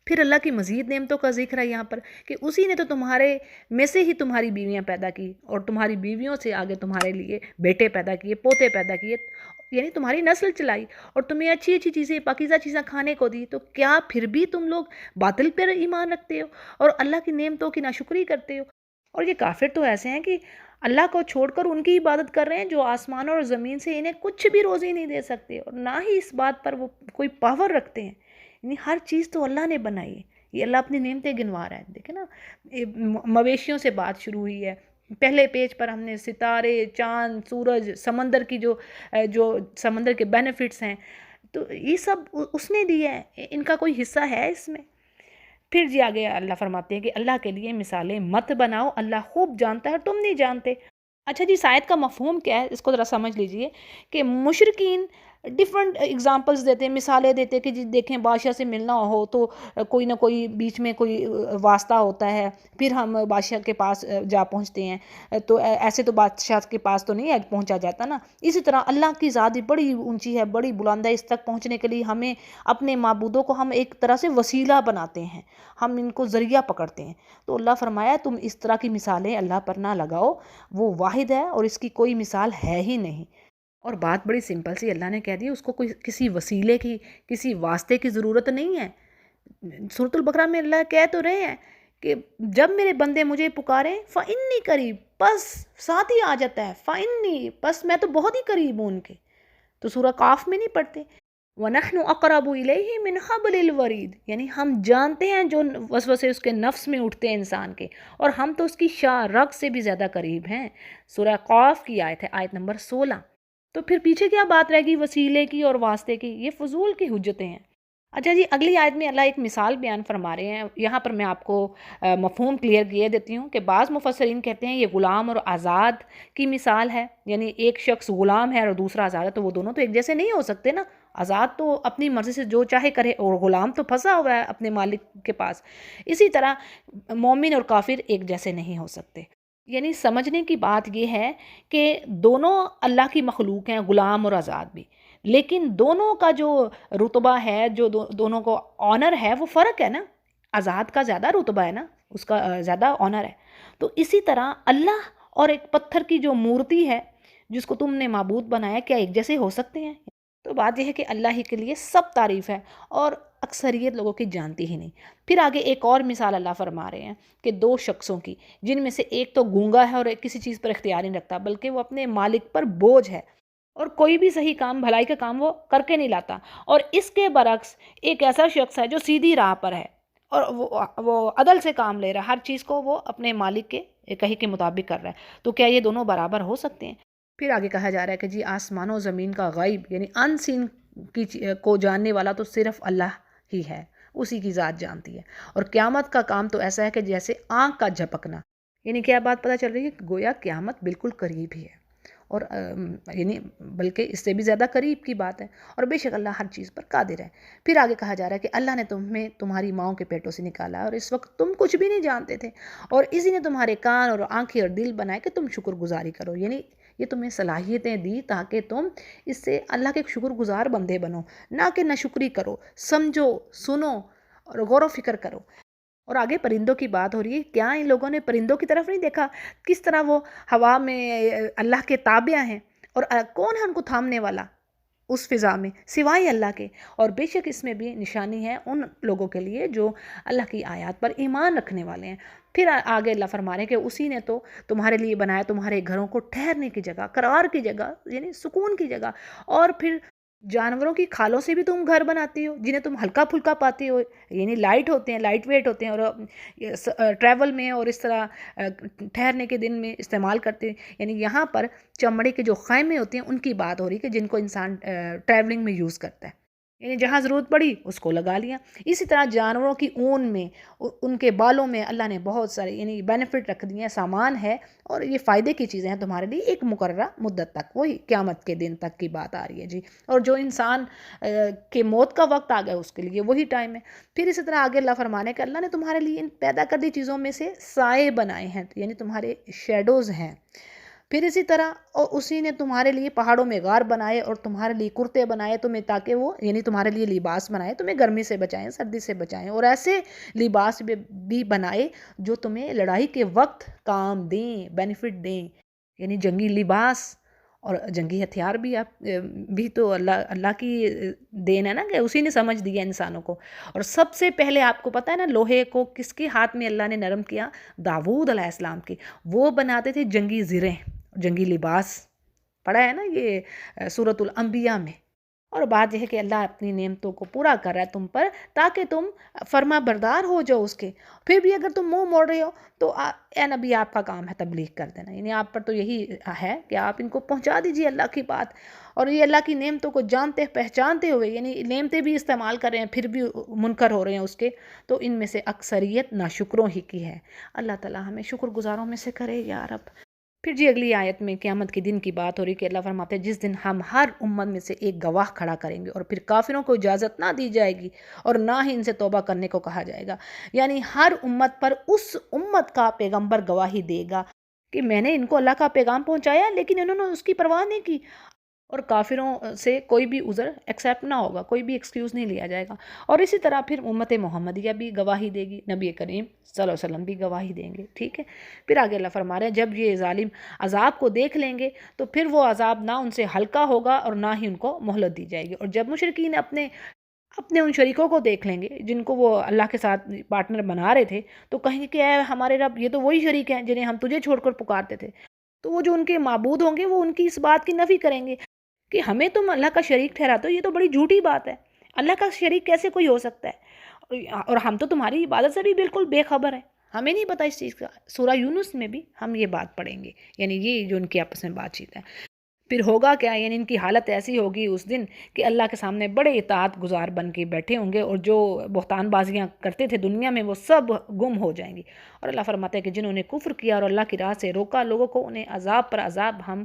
پھر اللہ کی مزید نعمتوں کا ذکر ہے یہاں پر کہ اسی نے تو تمہارے میں سے ہی تمہاری بیویاں پیدا کی اور تمہاری بیویوں سے آگے تمہارے لیے بیٹے پیدا کیے، پوتے پیدا کیے، یعنی تمہاری نسل چلائی اور تمہیں اچھی اچھی چیزیں، پاکیزہ چیزیں کھانے کو دی، تو کیا پھر بھی تم لوگ باطل پر ایمان رکھتے ہو اور اللہ کی نعمتوں کی ناشکری کرتے ہو؟ اور یہ کافر تو ایسے ہیں کہ اللہ کو چھوڑ کر ان کی عبادت کر رہے ہیں جو آسمان اور زمین سے انہیں کچھ بھی روزی نہیں دے سکتے، اور نہ ہی اس بات پر وہ کوئی پاور رکھتے ہیں۔ یعنی ہر چیز تو اللہ نے بنائی ہے، یہ اللہ اپنی نعمتیں گنوا رہا ہے، دیکھیں نا، یہ مویشیوں سے بات شروع ہوئی ہے، پہلے پیج پر ہم نے ستارے، چاند، سورج، سمندر کی جو سمندر کے بینیفٹس ہیں، تو یہ سب اس نے دیا ہے، ان کا کوئی حصہ ہے اس میں؟ پھر جی آگے اللہ فرماتے ہیں کہ اللہ کے لیے مثالیں مت بناؤ، اللہ خوب جانتا ہے، تم نہیں جانتے۔ اچھا جی، اس آیت کا مفہوم کیا ہے، اس کو ذرا سمجھ لیجئے کہ مشرکین ڈیفرنٹ اگزامپلز دیتے ہیں، مثالیں دیتے ہیں کہ جی دیکھیں بادشاہ سے ملنا ہو تو کوئی نہ کوئی بیچ میں کوئی واسطہ ہوتا ہے، پھر ہم بادشاہ کے پاس جا پہنچتے ہیں، تو ایسے تو بادشاہ کے پاس تو نہیں پہنچا جاتا نا۔ اسی طرح اللہ کی ذات بڑی اونچی ہے، بڑی بلند ہے، اس تک پہنچنے کے لیے ہمیں اپنے معبودوں کو ہم ایک طرح سے وسیلہ بناتے ہیں، ہم ان کو ذریعہ پکڑتے ہیں۔ تو اللہ فرمایا تم اس طرح کی مثالیں اللہ پر نہ لگاؤ، وہ واحد ہے اور اس کی کوئی مثال ہے ہی نہیں۔ اور بات بڑی سمپل سی اللہ نے کہہ دی، اس کو کوئی کسی وسیلے کی، کسی واسطے کی ضرورت نہیں ہے۔ سورۃ البقرہ میں اللہ کہہ تو رہے ہیں کہ جب میرے بندے مجھے پکاریں فَإِنِّي قریب، بس ساتھ ہی آ جاتا ہے فَإِنِّي، بس میں تو بہت ہی قریب ہوں ان کے۔ تو سورہ قاف میں نہیں پڑھتے وَنَحْنُ أَقْرَبُ إِلَيْهِ مِنْ حَبْلِ الْوَرِيدِ، یعنی ہم جانتے ہیں جو وسوسے اس کے نفس میں اٹھتے ہیں انسان کے، اور ہم تو اس کی شاہ رگ سے بھی زیادہ قریب ہیں۔ سورہ قاف کی آیت ہے، آیت نمبر 16۔ تو پھر پیچھے کیا بات رہ گئی وسیلے کی اور واسطے کی؟ یہ فضول کی حجتیں ہیں۔ اچھا جی، اگلی آیت میں اللہ ایک مثال بیان فرما رہے ہیں، یہاں پر میں آپ کو مفہوم کلیئر کیے دیتی ہوں کہ بعض مفسرین کہتے ہیں یہ غلام اور آزاد کی مثال ہے، یعنی ایک شخص غلام ہے اور دوسرا آزاد ہے، تو وہ دونوں تو ایک جیسے نہیں ہو سکتے نا، آزاد تو اپنی مرضی سے جو چاہے کرے اور غلام تو پھنسا ہوا ہے اپنے مالک کے پاس۔ اسی طرح مومن اور کافر ایک جیسے نہیں ہو سکتے۔ یعنی سمجھنے کی بات یہ ہے کہ دونوں اللہ کی مخلوق ہیں، غلام اور آزاد بھی، لیکن دونوں کا جو رتبہ ہے، جو دونوں کو آنر ہے، وہ فرق ہے نا۔ آزاد کا زیادہ رتبہ ہے نا، اس کا زیادہ آنر ہے۔ تو اسی طرح اللہ اور ایک پتھر کی جو مورتی ہے جس کو تم نے معبود بنایا، کیا ایک جیسے ہو سکتے ہیں؟ تو بات یہ ہے کہ اللہ ہی کے لیے سب تعریف ہے اور اکثریت لوگوں کی جانتی ہی نہیں۔ پھر آگے ایک اور مثال اللہ فرما رہے ہیں کہ دو شخصوں کی، جن میں سے ایک تو گونگا ہے اور ایک کسی چیز پر اختیار نہیں رکھتا، بلکہ وہ اپنے مالک پر بوجھ ہے اور کوئی بھی صحیح کام، بھلائی کا کام وہ کر کے نہیں لاتا۔ اور اس کے برعکس ایک ایسا شخص ہے جو سیدھی راہ پر ہے اور وہ عدل سے کام لے رہا ہے، ہر چیز کو وہ اپنے مالک کے کہے کے مطابق کر رہا ہے، تو کیا یہ دونوں برابر ہو سکتے ہیں؟ پھر آگے کہا جا رہا ہے کہ جی آسمان و زمین کا غیب یعنی ان سین کو جاننے والا تو صرف اللہ ہی ہے، اسی کی ذات جانتی ہے۔ اور قیامت کا کام تو ایسا ہے کہ جیسے آنکھ کا جھپکنا، یعنی کیا بات پتہ چل رہی ہے کہ گویا قیامت بالکل قریب ہی ہے، اور یعنی بلکہ اس سے بھی زیادہ قریب کی بات ہے، اور بے شک اللہ ہر چیز پر قادر ہے۔ پھر آگے کہا جا رہا ہے کہ اللہ نے تمہیں تمہاری ماؤں کے پیٹوں سے نکالا اور اس وقت تم کچھ بھی نہیں جانتے تھے، اور اسی نے تمہارے کان اور آنکھیں اور دل بنائے کہ تم شکر گزاری کرو، یعنی یہ تمہیں صلاحیتیں دی تاکہ تم اس سے اللہ کے شکر گزار بندے بنو، نہ کہ ناشکری کرو، سمجھو، سنو اور غور و فکر کرو۔ اور آگے پرندوں کی بات ہو رہی ہے، کیا ان لوگوں نے پرندوں کی طرف نہیں دیکھا کس طرح وہ ہوا میں اللہ کے تابع ہیں، اور کون ہے ان کو تھامنے والا اس فضا میں سوائے اللہ کے؟ اور بے شک اس میں بھی نشانی ہے ان لوگوں کے لیے جو اللہ کی آیات پر ایمان رکھنے والے ہیں۔ پھر آگے اللہ فرما رہے ہیں کہ اسی نے تو تمہارے لیے بنایا تمہارے گھروں کو ٹھہرنے کی جگہ، قرار کی جگہ، یعنی سکون کی جگہ، اور پھر جانوروں کی کھالوں سے بھی تم گھر بناتی ہو جنہیں تم ہلکا پھلکا پاتی ہو، یعنی لائٹ ہوتے ہیں، لائٹ ویٹ ہوتے ہیں، اور ٹریول میں اور اس طرح ٹھہرنے کے دن میں استعمال کرتے ہیں۔ یعنی یہاں پر چمڑے کے جو خیمے ہوتے ہیں ان کی بات ہو رہی ہے کہ جن کو انسان ٹریولنگ میں یوز کرتا ہے، یعنی جہاں ضرورت پڑی اس کو لگا لیا۔ اسی طرح جانوروں کی اون میں، ان کے بالوں میں اللہ نے بہت سارے یعنی بینیفٹ رکھ دیے ہیں، سامان ہے، اور یہ فائدے کی چیزیں ہیں تمہارے لیے ایک مقررہ مدت تک، وہی قیامت کے دن تک کی بات آ رہی ہے جی۔ اور جو انسان کے موت کا وقت آ گیا اس کے لیے وہی ٹائم ہے۔ پھر اسی طرح آگے اللہ فرمانے کہ اللہ نے تمہارے لیے ان پیدا کردی چیزوں میں سے سائے بنائے ہیں، یعنی تمہارے شیڈوز ہیں۔ پھر اسی طرح اور اسی نے تمہارے لیے پہاڑوں میں غار بنائے اور تمہارے لیے کرتے بنائے تمہیں، تاکہ وہ یعنی تمہارے لیے لباس بنائے، تمہیں گرمی سے بچائیں، سردی سے بچائیں، اور ایسے لباس بھی بنائے جو تمہیں لڑائی کے وقت کام دیں، بینیفٹ دیں، یعنی جنگی لباس اور جنگی ہتھیار بھی آپ بھی تو اللہ کی دین ہے نا، کہ اسی نے سمجھ دیا انسانوں کو۔ اور سب سے پہلے آپ کو پتہ ہے نا لوہے کو کس کے ہاتھ میں اللہ نے نرم کیا؟ داؤد علیہ السلام کے۔ وہ بناتے تھے جنگی زریں، جنگی لباس، پڑھا ہے نا یہ سورۃ الانبیاء میں۔ اور بات یہ ہے کہ اللہ اپنی نعمتوں کو پورا کر رہا ہے تم پر، تاکہ تم فرما بردار ہو جاؤ اس کے۔ پھر بھی اگر تم منہ موڑ رہے ہو تو اے نبی آپ کا کام ہے تبلیغ کر دینا، یعنی آپ پر تو یہی ہے کہ آپ ان کو پہنچا دیجئے اللہ کی بات۔ اور یہ اللہ کی نعمتوں کو جانتے پہچانتے ہوئے، یعنی نعمتیں بھی استعمال کر رہے ہیں پھر بھی منکر ہو رہے ہیں اس کے، تو ان میں سے اکثریت ناشکروں ہی کی ہے۔ اللہ تعالیٰ ہمیں شکر گزاروں میں سے کرے یا رب۔ پھر جی اگلی آیت میں قیامت کے دن کی بات ہو رہی کہ اللہ فرماتے ہیں جس دن ہم ہر امت میں سے ایک گواہ کھڑا کریں گے، اور پھر کافروں کو اجازت نہ دی جائے گی اور نہ ہی ان سے توبہ کرنے کو کہا جائے گا، یعنی ہر امت پر اس امت کا پیغمبر گواہی دے گا کہ میں نے ان کو اللہ کا پیغام پہنچایا لیکن انہوں نے اس کی پرواہ نہیں کی، اور کافروں سے کوئی بھی عذر ایکسیپٹ نہ ہوگا، کوئی بھی ایکسکیوز نہیں لیا جائے گا۔ اور اسی طرح پھر امت محمدیہ بھی گواہی دے گی، نبی کریم صلی اللہ علیہ وسلم بھی گواہی دیں گے، ٹھیک ہے۔ پھر آگے اللہ فرما رہے ہیں جب یہ ظالم عذاب کو دیکھ لیں گے تو پھر وہ عذاب نہ ان سے ہلکا ہوگا اور نہ ہی ان کو مہلت دی جائے گی۔ اور جب مشرکین اپنے ان شریکوں کو دیکھ لیں گے جن کو وہ اللہ کے ساتھ پارٹنر بنا رہے تھے، تو کہیں گے کہ اے ہمارے رب، یہ تو وہی شریک ہیں جنہیں ہم تجھے چھوڑ کر پکارتے تھے۔ تو وہ جو ان کے معبود ہوں گے وہ ان کی اس بات کی نفی کریں گے کہ ہمیں تم اللہ کا شریک ٹھہراتے ہو، یہ تو بڑی جھوٹی بات ہے، اللہ کا شریک کیسے کوئی ہو سکتا ہے، اور ہم تو تمہاری عبادت سے بھی بالکل بے خبر ہیں، ہمیں نہیں پتہ اس چیز کا۔ سورہ یونس میں بھی ہم یہ بات پڑھیں گے، یعنی یہ جو ان کی آپس میں بات چیت ہے۔ پھر ہوگا کیا، یعنی ان کی حالت ایسی ہوگی اس دن کہ اللہ کے سامنے بڑے اطاعت گزار بن کے بیٹھے ہوں گے، اور جو بہتان بازیاں کرتے تھے دنیا میں وہ سب گم ہو جائیں گی۔ اور اللہ فرماتا ہے کہ جنہوں نے کفر کیا اور اللہ کی راہ سے روکا لوگوں کو، انہیں عذاب پر عذاب ہم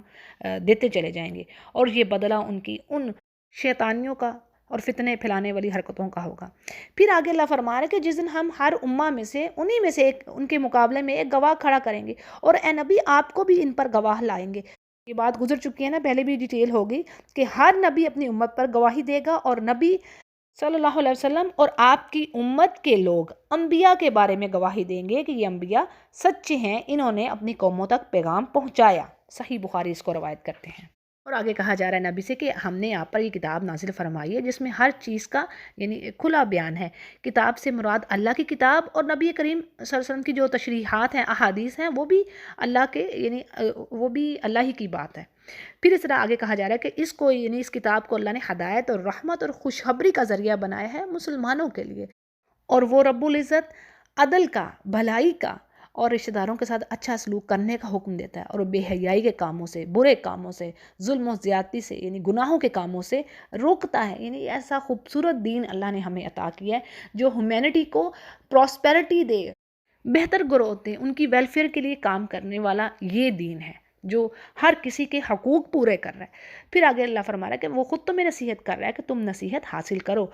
دیتے چلے جائیں گے، اور یہ بدلہ ان کی ان شیطانیوں کا اور فتنے پھیلانے والی حرکتوں کا ہوگا۔ پھر آگے اللہ فرما رہا ہے کہ جس دن ہم ہر امہ میں سے انہی میں سے ایک ان کے مقابلے میں ایک گواہ کھڑا کریں گے، اور اے نبی آپ کو بھی ان پر گواہ لائیں گے۔ یہ بات گزر چکی ہے نا، پہلے بھی ڈیٹیل ہوگی کہ ہر نبی اپنی امت پر گواہی دے گا، اور نبی صلی اللہ علیہ وسلم اور آپ کی امت کے لوگ انبیاء کے بارے میں گواہی دیں گے کہ یہ انبیاء سچے ہیں، انہوں نے اپنی قوموں تک پیغام پہنچایا۔ صحیح بخاری اس کو روایت کرتے ہیں۔ اور آگے کہا جا رہا ہے نبی سے کہ ہم نے آپ پر یہ کتاب نازل فرمائی ہے جس میں ہر چیز کا یعنی کھلا بیان ہے۔ کتاب سے مراد اللہ کی کتاب، اور نبی کریم صلی اللہ علیہ وسلم کی جو تشریحات ہیں، احادیث ہیں، وہ بھی اللہ کے یعنی وہ بھی اللہ ہی کی بات ہے۔ پھر اس طرح آگے کہا جا رہا ہے کہ اس کو یعنی اس کتاب کو اللہ نے ہدایت اور رحمت اور خوشخبری کا ذریعہ بنایا ہے مسلمانوں کے لیے، اور وہ رب العزت عدل کا، بھلائی کا اور رشتہ داروں کے ساتھ اچھا سلوک کرنے کا حکم دیتا ہے، اور بے حیائی کے کاموں سے، برے کاموں سے، ظلم و زیادتی سے یعنی گناہوں کے کاموں سے روکتا ہے۔ یعنی ایسا خوبصورت دین اللہ نے ہمیں عطا کیا ہے جو ہیومینٹی کو پراسپیرٹی دے، بہتر گروتھ دے، ان کی ویلفیئر کے لیے کام کرنے والا یہ دین ہے جو ہر کسی کے حقوق پورے کر رہا ہے۔ پھر آگے اللہ فرما رہا ہے کہ وہ خود تمہیں نصیحت کر رہا ہے کہ تم نصیحت حاصل کرو،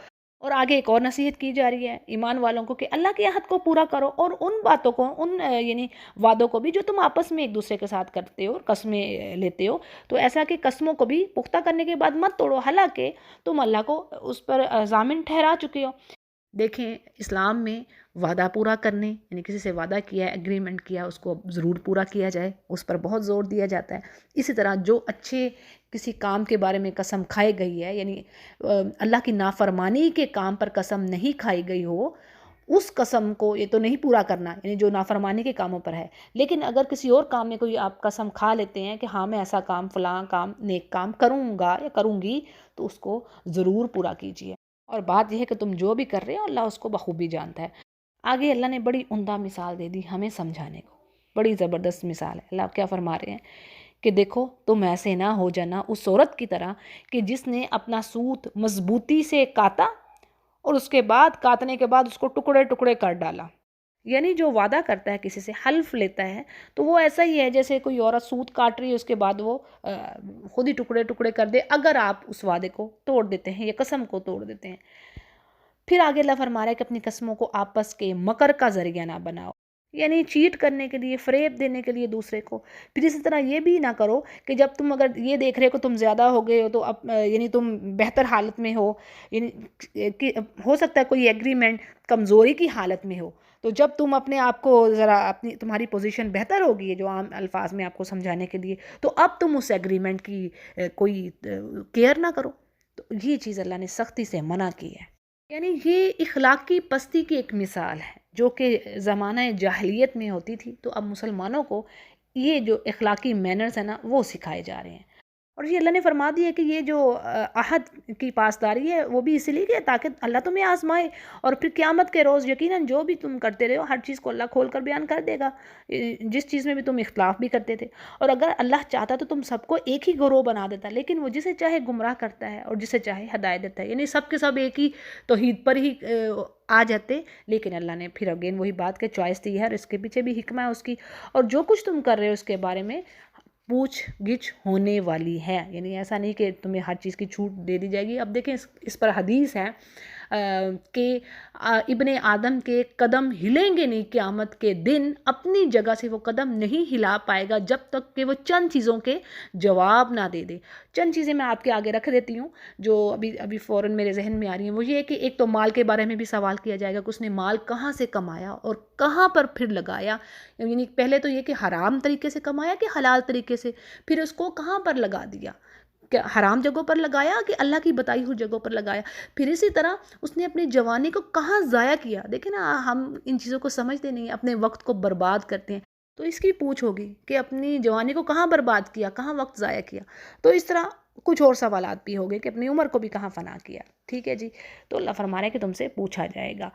اور آگے ایک اور نصیحت کی جا رہی ہے ایمان والوں کو کہ اللہ کے عہد کو پورا کرو، اور ان باتوں کو، ان یعنی وعدوں کو بھی جو تم آپس میں ایک دوسرے کے ساتھ کرتے ہو، قسمیں لیتے ہو، تو ایسا کہ قسموں کو بھی پختہ کرنے کے بعد مت توڑو، حالانکہ تم اللہ کو اس پر ضامن ٹھہرا چکے ہو۔ دیکھیں اسلام میں وعدہ پورا کرنے، یعنی کسی سے وعدہ کیا ہے، ایگریمنٹ کیا، اس کو ضرور پورا کیا جائے، اس پر بہت زور دیا جاتا ہے۔ اسی طرح جو اچھے کسی کام کے بارے میں قسم کھائی گئی ہے، یعنی اللہ کی نافرمانی کے کام پر قسم نہیں کھائی گئی ہو، اس قسم کو یہ تو نہیں پورا کرنا، یعنی جو نافرمانی کے کاموں پر ہے۔ لیکن اگر کسی اور کام میں کوئی آپ قسم کھا لیتے ہیں کہ ہاں میں ایسا کام، فلاں کام، نیک کام کروں گا یا کروں گی، تو اس کو ضرور پورا کیجیے۔ اور بات یہ ہے کہ تم جو بھی کر رہے ہو اللہ اس کو بخوبی جانتا ہے۔ آگے اللہ نے بڑی عمدہ مثال دے دی ہمیں سمجھانے کو، بڑی زبردست مثال ہے۔ اللہ کیا فرما رہے ہیں کہ دیکھو تم ایسے نہ ہو جانا اس عورت کی طرح کہ جس نے اپنا سوت مضبوطی سے کاتا اور اس کے بعد کاٹنے کے بعد اس کو ٹکڑے ٹکڑے کر ڈالا۔ یعنی جو وعدہ کرتا ہے، کسی سے حلف لیتا ہے، تو وہ ایسا ہی ہے جیسے کوئی عورت سوت کاٹ رہی ہے، اس کے بعد وہ خود ہی ٹکڑے ٹکڑے کر دے اگر آپ اس وعدے کو توڑ دیتے ہیں یا قسم کو توڑ دیتے ہیں۔ پھر آگے اللہ فرما رہا ہے کہ اپنی قسموں کو آپس کے مکر کا ذریعہ نہ بناؤ، یعنی چیٹ کرنے کے لیے، فریب دینے کے لیے دوسرے کو. پھر اسی طرح یہ بھی نہ کرو کہ جب تم اگر یہ دیکھ رہے ہو کہ تم زیادہ ہو گئے ہو تو اب یعنی تم بہتر حالت میں ہو، یعنی کہ ہو سکتا ہے کوئی ایگریمنٹ کمزوری کی حالت میں ہو، تو جب تم اپنے آپ کو ذرا تمہاری پوزیشن بہتر ہوگی ہے جو عام الفاظ میں آپ کو سمجھانے کے لیے، تو اب تم اس ایگریمنٹ کی کوئی کیئر نہ کرو. تو یہ چیز اللہ نے سختی سے منع کی ہے. یعنی یہ اخلاقی پستی کی ایک مثال ہے جو کہ زمانہ جاہلیت میں ہوتی تھی، تو اب مسلمانوں کو یہ جو اخلاقی مینرز ہیں نا وہ سکھائے جا رہے ہیں. اور یہ اللہ نے فرما دیا کہ یہ جو عہد کی پاسداری ہے وہ بھی اسی لیے کہ تاکہ اللہ تمہیں آزمائے، اور پھر قیامت کے روز یقیناً جو بھی تم کرتے رہے ہو ہر چیز کو اللہ کھول کر بیان کر دے گا، جس چیز میں بھی تم اختلاف بھی کرتے تھے. اور اگر اللہ چاہتا تو تم سب کو ایک ہی گروہ بنا دیتا، لیکن وہ جسے چاہے گمراہ کرتا ہے اور جسے چاہے ہدایت دیتا ہے. یعنی سب کے سب ایک ہی توحید پر ہی آ جاتے، لیکن اللہ نے پھر اگین وہی بات کہ چوائس دی ہے اور اس کے پیچھے بھی حکمہ ہے اس کی، اور جو کچھ تم کر رہے ہو اس کے بارے میں پوچھ گچھ ہونے والی ہے. یعنی ایسا نہیں کہ تمہیں ہر چیز کی چھوٹ دے دی جائے گی. اب دیکھیں اس پر حدیث ہے کہ ابن آدم کے قدم ہلیں گے نہیں قیامت کے دن، اپنی جگہ سے وہ قدم نہیں ہلا پائے گا جب تک کہ وہ چند چیزوں کے جواب نہ دے دے. چند چیزیں میں آپ کے آگے رکھ دیتی ہوں جو ابھی فوراً میرے ذہن میں آ رہی ہیں. وہ یہ ہے کہ ایک تو مال کے بارے میں بھی سوال کیا جائے گا کہ اس نے مال کہاں سے کمایا اور کہاں پر پھر لگایا. یعنی پہلے تو یہ کہ حرام طریقے سے کمایا کہ حلال طریقے سے، پھر اس کو کہاں پر لگا دیا، کہ حرام جگہوں پر لگایا کہ اللہ کی بتائی ہوئی جگہوں پر لگایا. پھر اسی طرح اس نے اپنی جوانی کو کہاں ضائع کیا. دیکھیں نا ہم ان چیزوں کو سمجھتے نہیں ہیں، اپنے وقت کو برباد کرتے ہیں. تو اس کی پوچھ ہوگی کہ اپنی جوانی کو کہاں برباد کیا، کہاں وقت ضائع کیا. تو اس طرح کچھ اور سوالات بھی ہوگے کہ اپنی عمر کو بھی کہاں فنا کیا. ٹھیک ہے جی، تو اللہ فرما رہا ہے کہ تم سے پوچھا جائے گا.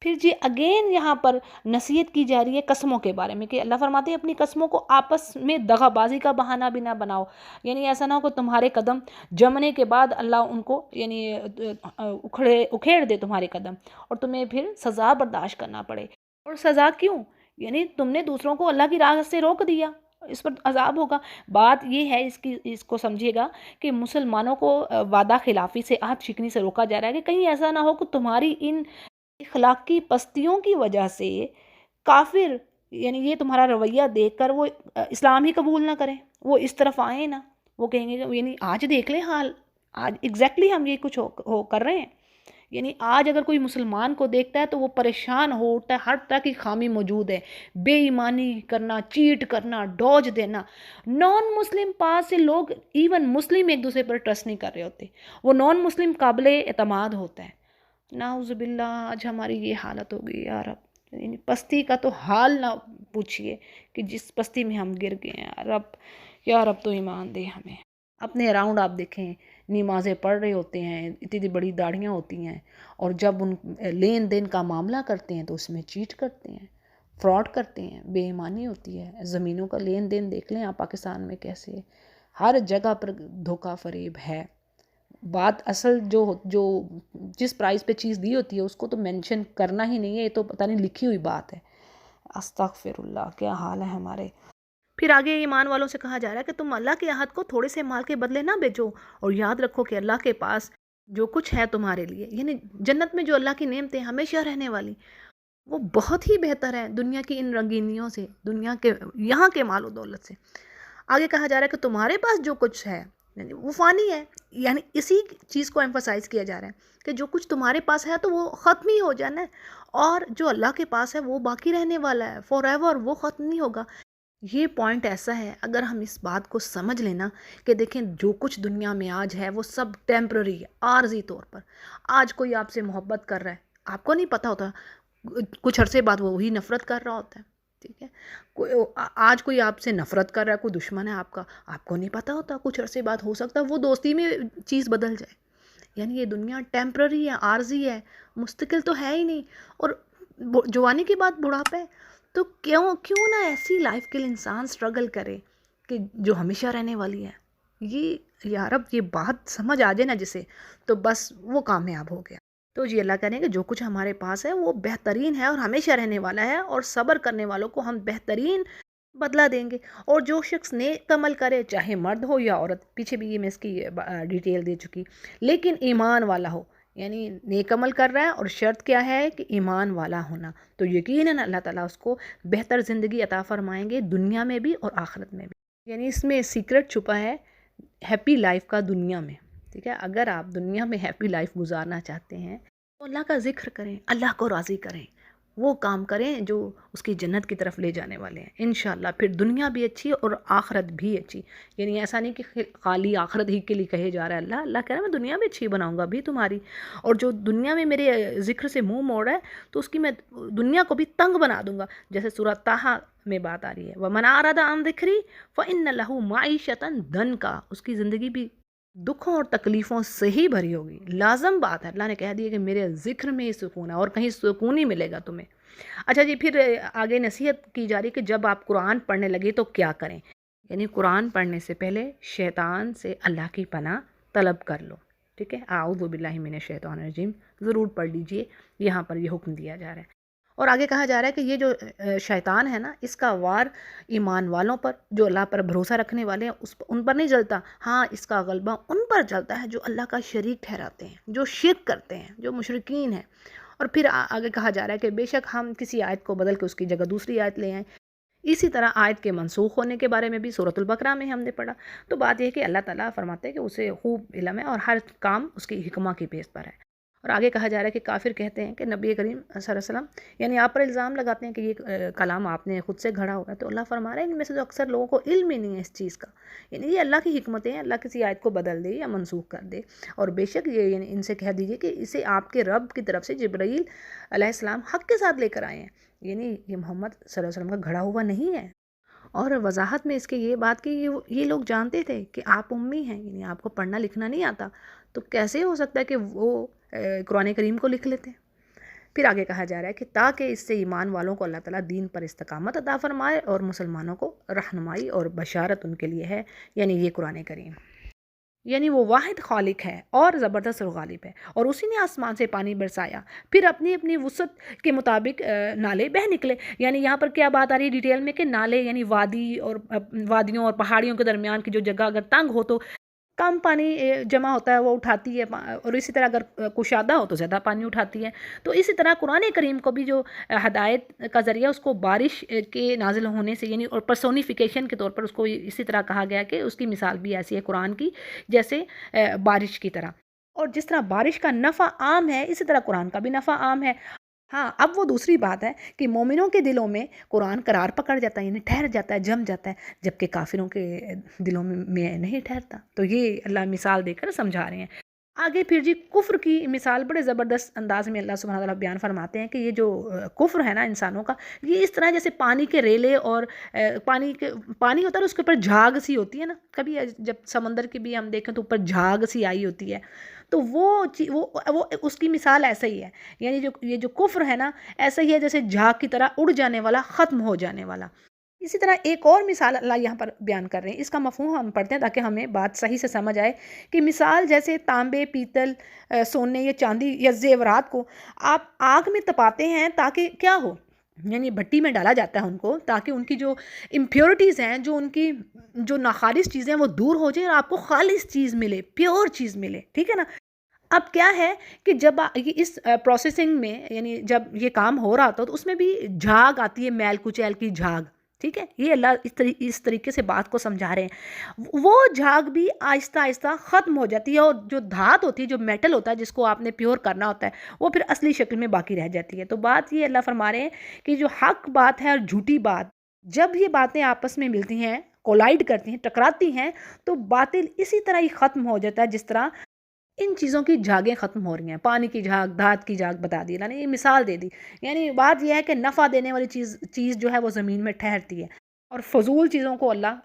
پھر جی اگین یہاں پر نصیحت کی جا رہی ہے قسموں کے بارے میں کہ اللہ فرماتے ہیں اپنی قسموں کو آپس میں دغا بازی کا بہانہ بھی نہ بناؤ. یعنی ایسا نہ ہو کہ تمہارے قدم جمنے کے بعد اللہ ان کو یعنی اکھیڑ دے تمہارے قدم اور تمہیں پھر سزا برداشت کرنا پڑے. اور سزا کیوں؟ یعنی تم نے دوسروں کو اللہ کی راہ سے روک دیا، اس پر عذاب ہوگا. بات یہ ہے اس کو سمجھیے گا کہ مسلمانوں کو وعدہ خلافی سے، عہد شکنی سے روکا جا رہا ہے کہ کہیں ایسا نہ ہو کہ تمہاری ان اخلاقی پستیوں کی وجہ سے کافر یعنی یہ تمہارا رویہ دیکھ کر وہ اسلام ہی قبول نہ کریں، وہ اس طرف آئیں نہ، وہ کہیں گے کہ یعنی آج دیکھ لیں حال، آج ایگزیکٹلی ہم یہ کچھ ہو کر رہے ہیں. یعنی آج اگر کوئی مسلمان کو دیکھتا ہے تو وہ پریشان ہو اٹھتا ہے، ہر طرح کی خامی موجود ہے، بے ایمانی کرنا، چیٹ کرنا، ڈوج دینا. نان مسلم پاس سے لوگ ایون مسلم ایک دوسرے پر ٹرسٹ نہیں کر رہے ہوتے، وہ نان مسلم قابل اعتماد ہوتا ہے. نعوذ باللہ آج ہماری یہ حالت ہو گئی یا رب. یعنی پستی کا تو حال نہ پوچھئے کہ جس پستی میں ہم گر گئے ہیں. یا رب تو ایمان دے ہمیں. اپنے اراؤنڈ آپ دیکھیں نمازیں پڑھ رہے ہوتے ہیں، اتنی بڑی داڑھیاں ہوتی ہیں، اور جب ان لین دین کا معاملہ کرتے ہیں تو اس میں چیٹ کرتے ہیں، فراڈ کرتے ہیں، بے ایمانی ہوتی ہے. زمینوں کا لین دین دیکھ لیں آپ پاکستان میں کیسے ہر جگہ پر دھوکہ فریب ہے. بات اصل جو جس پرائز پہ چیز دی ہوتی ہے اس کو تو مینشن کرنا ہی نہیں ہے، یہ تو پتہ نہیں لکھی ہوئی بات ہے. استغفر اللہ، کیا حال ہے ہمارے. پھر آگے ایمان والوں سے کہا جا رہا ہے کہ تم اللہ کے عہد کو تھوڑے سے مال کے بدلے نہ بیچو، اور یاد رکھو کہ اللہ کے پاس جو کچھ ہے تمہارے لیے، یعنی جنت میں جو اللہ کی نعمتیں ہمیشہ رہنے والی، وہ بہت ہی بہتر ہے دنیا کی ان رنگینیوں سے، دنیا کے یہاں کے مال و دولت سے. آگے کہا جا رہا ہے کہ تمہارے پاس جو کچھ ہے یعنی وہ فانی ہے. یعنی اسی چیز کو ایمفسائز کیا جا رہا ہے کہ جو کچھ تمہارے پاس ہے تو وہ ختم ہی ہو جانا ہے، اور جو اللہ کے پاس ہے وہ باقی رہنے والا ہے فار ایور، وہ ختم نہیں ہوگا. یہ پوائنٹ ایسا ہے اگر ہم اس بات کو سمجھ لینا کہ دیکھیں جو کچھ دنیا میں آج ہے وہ سب ٹیمپرری ہے، عارضی طور پر. آج کوئی آپ سے محبت کر رہا ہے، آپ کو نہیں پتہ ہوتا کچھ عرصے بعد وہ وہی نفرت کر رہا ہوتا ہے. ٹھیک ہے، آج کوئی آپ سے نفرت کر رہا ہے، کوئی دشمن ہے آپ کا، آپ کو نہیں پتہ ہوتا کچھ عرصے بعد ہو سکتا ہے وہ دوستی میں چیز بدل جائے. یعنی یہ دنیا ٹیمپرری ہے، عارضی ہے، مستقل تو ہے ہی نہیں. اور جوانی کے بعد بڑھاپا ہے، تو کیوں نہ ایسی لائف کے لیے انسان سٹرگل کرے کہ جو ہمیشہ رہنے والی ہے. یہ یا رب یہ بات سمجھ آ جائے نا جسے، تو بس وہ کامیاب ہو گیا. تو جی اللہ کہنے کہ جو کچھ ہمارے پاس ہے وہ بہترین ہے اور ہمیشہ رہنے والا ہے، اور صبر کرنے والوں کو ہم بہترین بدلہ دیں گے. اور جو شخص نیک عمل کرے چاہے مرد ہو یا عورت، پیچھے بھی یہ میں اس کی ڈیٹیل دے چکی، لیکن ایمان والا ہو. یعنی نیک عمل کر رہا ہے اور شرط کیا ہے کہ ایمان والا ہونا، تو یقیناً اللہ تعالیٰ اس کو بہتر زندگی عطا فرمائیں گے دنیا میں بھی اور آخرت میں بھی۔ یعنی اس میں سیکرٹ چھپا ہے ہیپی لائف کا دنیا میں، ٹھیک ہے؟ اگر آپ دنیا میں ہیپی لائف گزارنا چاہتے ہیں تو اللہ کا ذکر کریں، اللہ کو راضی کریں، وہ کام کریں جو اس کی جنت کی طرف لے جانے والے ہیں انشاءاللہ، پھر دنیا بھی اچھی اور آخرت بھی اچھی۔ یعنی ایسا نہیں کہ خالی آخرت ہی کے لیے کہے جا رہا ہے، اللہ کہہ رہا ہے میں دنیا بھی اچھی بناؤں گا بھی تمہاری، اور جو دنیا میں میرے ذکر سے منہ موڑ رہا ہے تو اس کی میں دنیا کو بھی تنگ بنا دوں گا، جیسے سورہ طٰہٰ میں بات آ رہی ہے وَمَنْ أَعْرَضَ عَنْ ذِكْرِي فَإِنَّ لَهُ مَعِيشَةً ضَنْكًا، اس کی زندگی بھی دکھوں اور تکلیفوں سے ہی بھری ہوگی۔ لازم بات ہے، اللہ نے کہہ دیا کہ میرے ذکر میں ہی سکون ہے، اور کہیں سکون ہی ملے گا تمہیں۔ اچھا جی، پھر آگے نصیحت کی جا رہی کہ جب آپ قرآن پڑھنے لگے تو کیا کریں؟ یعنی قرآن پڑھنے سے پہلے شیطان سے اللہ کی پناہ طلب کر لو، ٹھیک ہے؟ اعوذ باللہ من الشیطان الرجیم ضرور پڑھ لیجئے، یہاں پر یہ حکم دیا جا رہا ہے۔ اور آگے کہا جا رہا ہے کہ یہ جو شیطان ہے نا، اس کا وار ایمان والوں پر، جو اللہ پر بھروسہ رکھنے والے ہیں ان پر نہیں جلتا، ہاں اس کا غلبہ ان پر چلتا ہے جو اللہ کا شریک ٹھہراتے ہیں، جو شرک کرتے ہیں، جو مشرکین ہیں۔ اور پھر آگے کہا جا رہا ہے کہ بے شک ہم کسی آیت کو بدل کے اس کی جگہ دوسری آیت لے آئیں۔ اسی طرح آیت کے منسوخ ہونے کے بارے میں بھی سورۃ البقرہ میں ہم نے پڑھا۔ تو بات یہ ہے کہ اللہ تعالیٰ فرماتے ہیں کہ اسے خوب علم ہے اور ہر کام اس کی حکمہ کی بیس پر ہے۔ اور آگے کہا جا رہا ہے کہ کافر کہتے ہیں کہ نبی کریم صلی اللہ علیہ وسلم، یعنی آپ پر الزام لگاتے ہیں کہ یہ کلام آپ نے خود سے گھڑا ہوا ہے، تو اللہ فرما رہے ہیں ان میں سے جو اکثر لوگوں کو علم ہی نہیں ہے اس چیز کا، یعنی یہ اللہ کی حکمتیں ہیں، اللہ کسی آیت کو بدل دے یا منسوخ کر دے۔ اور بے شک یہ یعنی ان سے کہہ دیجئے کہ اسے آپ کے رب کی طرف سے جبرائیل علیہ السلام حق کے ساتھ لے کر آئے ہیں، یعنی یہ محمد صلی اللہ علیہ وسلم کا گھڑا ہوا نہیں ہے۔ اور وضاحت میں اس کے یہ بات کہ یہ لوگ جانتے تھے کہ آپ امی ہیں، یعنی آپ کو پڑھنا لکھنا نہیں آتا، تو کیسے ہو سکتا ہے کہ وہ قرآن کریم کو لکھ لیتے ہیں؟ پھر آگے کہا جا رہا ہے کہ تاکہ اس سے ایمان والوں کو اللہ تعالیٰ دین پر استقامت عطا فرمائے اور مسلمانوں کو رہنمائی اور بشارت ان کے لیے ہے، یعنی یہ قرآن کریم، یعنی وہ واحد خالق ہے اور زبردست اور غالب ہے، اور اسی نے آسمان سے پانی برسایا، پھر اپنی اپنی وسعت کے مطابق نالے بہہ نکلے۔ یعنی یہاں پر کیا بات آ رہی ہے ڈیٹیل میں کہ نالے یعنی وادی اور وادیوں اور پہاڑیوں کے درمیان کی جو جگہ اگر تنگ ہو تو کم پانی جمع ہوتا ہے وہ اٹھاتی ہے، اور اسی طرح اگر کشادہ ہو تو زیادہ پانی اٹھاتی ہے۔ تو اسی طرح قرآن کریم کو بھی جو ہدایت کا ذریعہ اس کو بارش کے نازل ہونے سے، یعنی اور پرسونیفیکیشن کے طور پر اس کو اسی طرح کہا گیا کہ اس کی مثال بھی ایسی ہے قرآن کی جیسے بارش کی طرح، اور جس طرح بارش کا نفع عام ہے اسی طرح قرآن کا بھی نفع عام ہے۔ ہاں اب وہ دوسری بات ہے کہ مومنوں کے دلوں میں قرآن قرار پکڑ جاتا ہے، یعنی ٹھہر جاتا ہے، جم جاتا ہے، جبکہ کافروں کے دلوں میں نہیں ٹھہرتا۔ تو یہ اللہ مثال دے کر سمجھا رہے ہیں۔ آگے پھر جی کفر کی مثال بڑے زبردست انداز میں اللہ سبحانہ وتعالیٰ بیان فرماتے ہیں کہ یہ جو کفر ہے نا انسانوں کا، یہ اس طرح جیسے پانی کے ریلے اور پانی ہوتا ہے اس کے اوپر جھاگ سی ہوتی ہے نا، کبھی جب سمندر کی بھی ہم دیکھیں تو اوپر جھاگ سی آئی ہوتی ہے، تو وہ اس کی مثال ایسا ہی ہے، یعنی یہ جو کفر ہے نا ایسا ہی ہے جیسے جھاگ کی طرح اڑ جانے والا، ختم ہو جانے والا۔ اسی طرح ایک اور مثال اللہ یہاں پر بیان کر رہے ہیں، اس کا مفہوم ہم پڑھتے ہیں تاکہ ہمیں بات صحیح سے سمجھ آئے کہ مثال جیسے تانبے، پیتل، سونے یا چاندی یا زیورات کو آپ آگ میں تپاتے ہیں تاکہ کیا ہو، یعنی بھٹی میں ڈالا جاتا ہے ان کو تاکہ ان کی جو امپیورٹیز ہیں، جو ان کی جو ناخالص چیزیں ہیں وہ دور ہو جائیں اور آپ کو خالص چیز ملے، پیور چیز ملے، ٹھیک ہے نا؟ اب کیا ہے کہ جب اس پروسیسنگ میں یعنی جب یہ کام ہو رہا تھا تو اس میں بھی جھاگ آتی ہے، میل کچیل کی جھاگ، ٹھیک ہے؟ یہ اللہ اس طریقے سے بات کو سمجھا رہے ہیں۔ وہ جھاگ بھی آہستہ آہستہ ختم ہو جاتی ہے، اور جو دھات ہوتی ہے، جو میٹل ہوتا ہے جس کو آپ نے پیور کرنا ہوتا ہے، وہ پھر اصلی شکل میں باقی رہ جاتی ہے۔ تو بات یہ اللہ فرما رہے ہیں کہ جو حق بات ہے اور جھوٹی بات، جب یہ باتیں آپس میں ملتی ہیں، کولائڈ کرتی ہیں، ٹکراتی ہیں، تو باطل اسی طرح ہی ختم ہو جاتا ہے جس طرح ان چیزوں کی جھاگیں ختم ہو رہی ہیں۔ پانی کی جھاگ، دھات کی جھاگ بتا دی اللہ نے، یہ مثال دے دی۔ یعنی بات یہ ہے کہ نفع دینے والی چیز جو ہے وہ زمین میں ٹھہرتی ہے، اور فضول چیزوں کو اللہ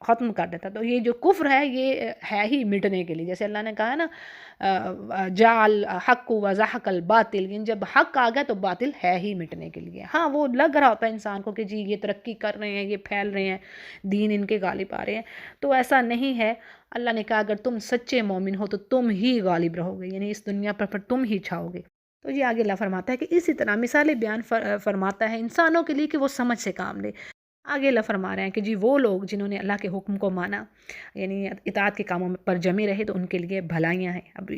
ختم کر دیتا ہے۔ تو یہ جو کفر ہے یہ ہے ہی مٹنے کے لیے، جیسے اللہ نے کہا ہے نا جعل حق و زحق الباطل، یعنی جب حق آ گیا تو باطل ہے ہی مٹنے کے لیے۔ ہاں وہ لگ رہا ہوتا ہے انسان کو کہ جی یہ ترقی کر رہے ہیں، یہ پھیل رہے ہیں، دین ان کے غالب آ رہے ہیں، تو ایسا نہیں ہے۔ اللہ نے کہا اگر تم سچے مومن ہو تو تم ہی غالب رہو گے، یعنی اس دنیا پر تم ہی چھاؤ گے۔ تو یہ آگے اللہ فرماتا ہے کہ اسی طرح مثالیں بیان فرماتا ہے انسانوں کے لیے کہ وہ سمجھ سے کام لے۔ آگے اللہ فرما رہے ہیں کہ جی وہ لوگ جنہوں نے اللہ کے حکم کو مانا، یعنی اطاعت کے کاموں پر جمے رہے، تو ان کے لیے بھلائیاں ہیں، اب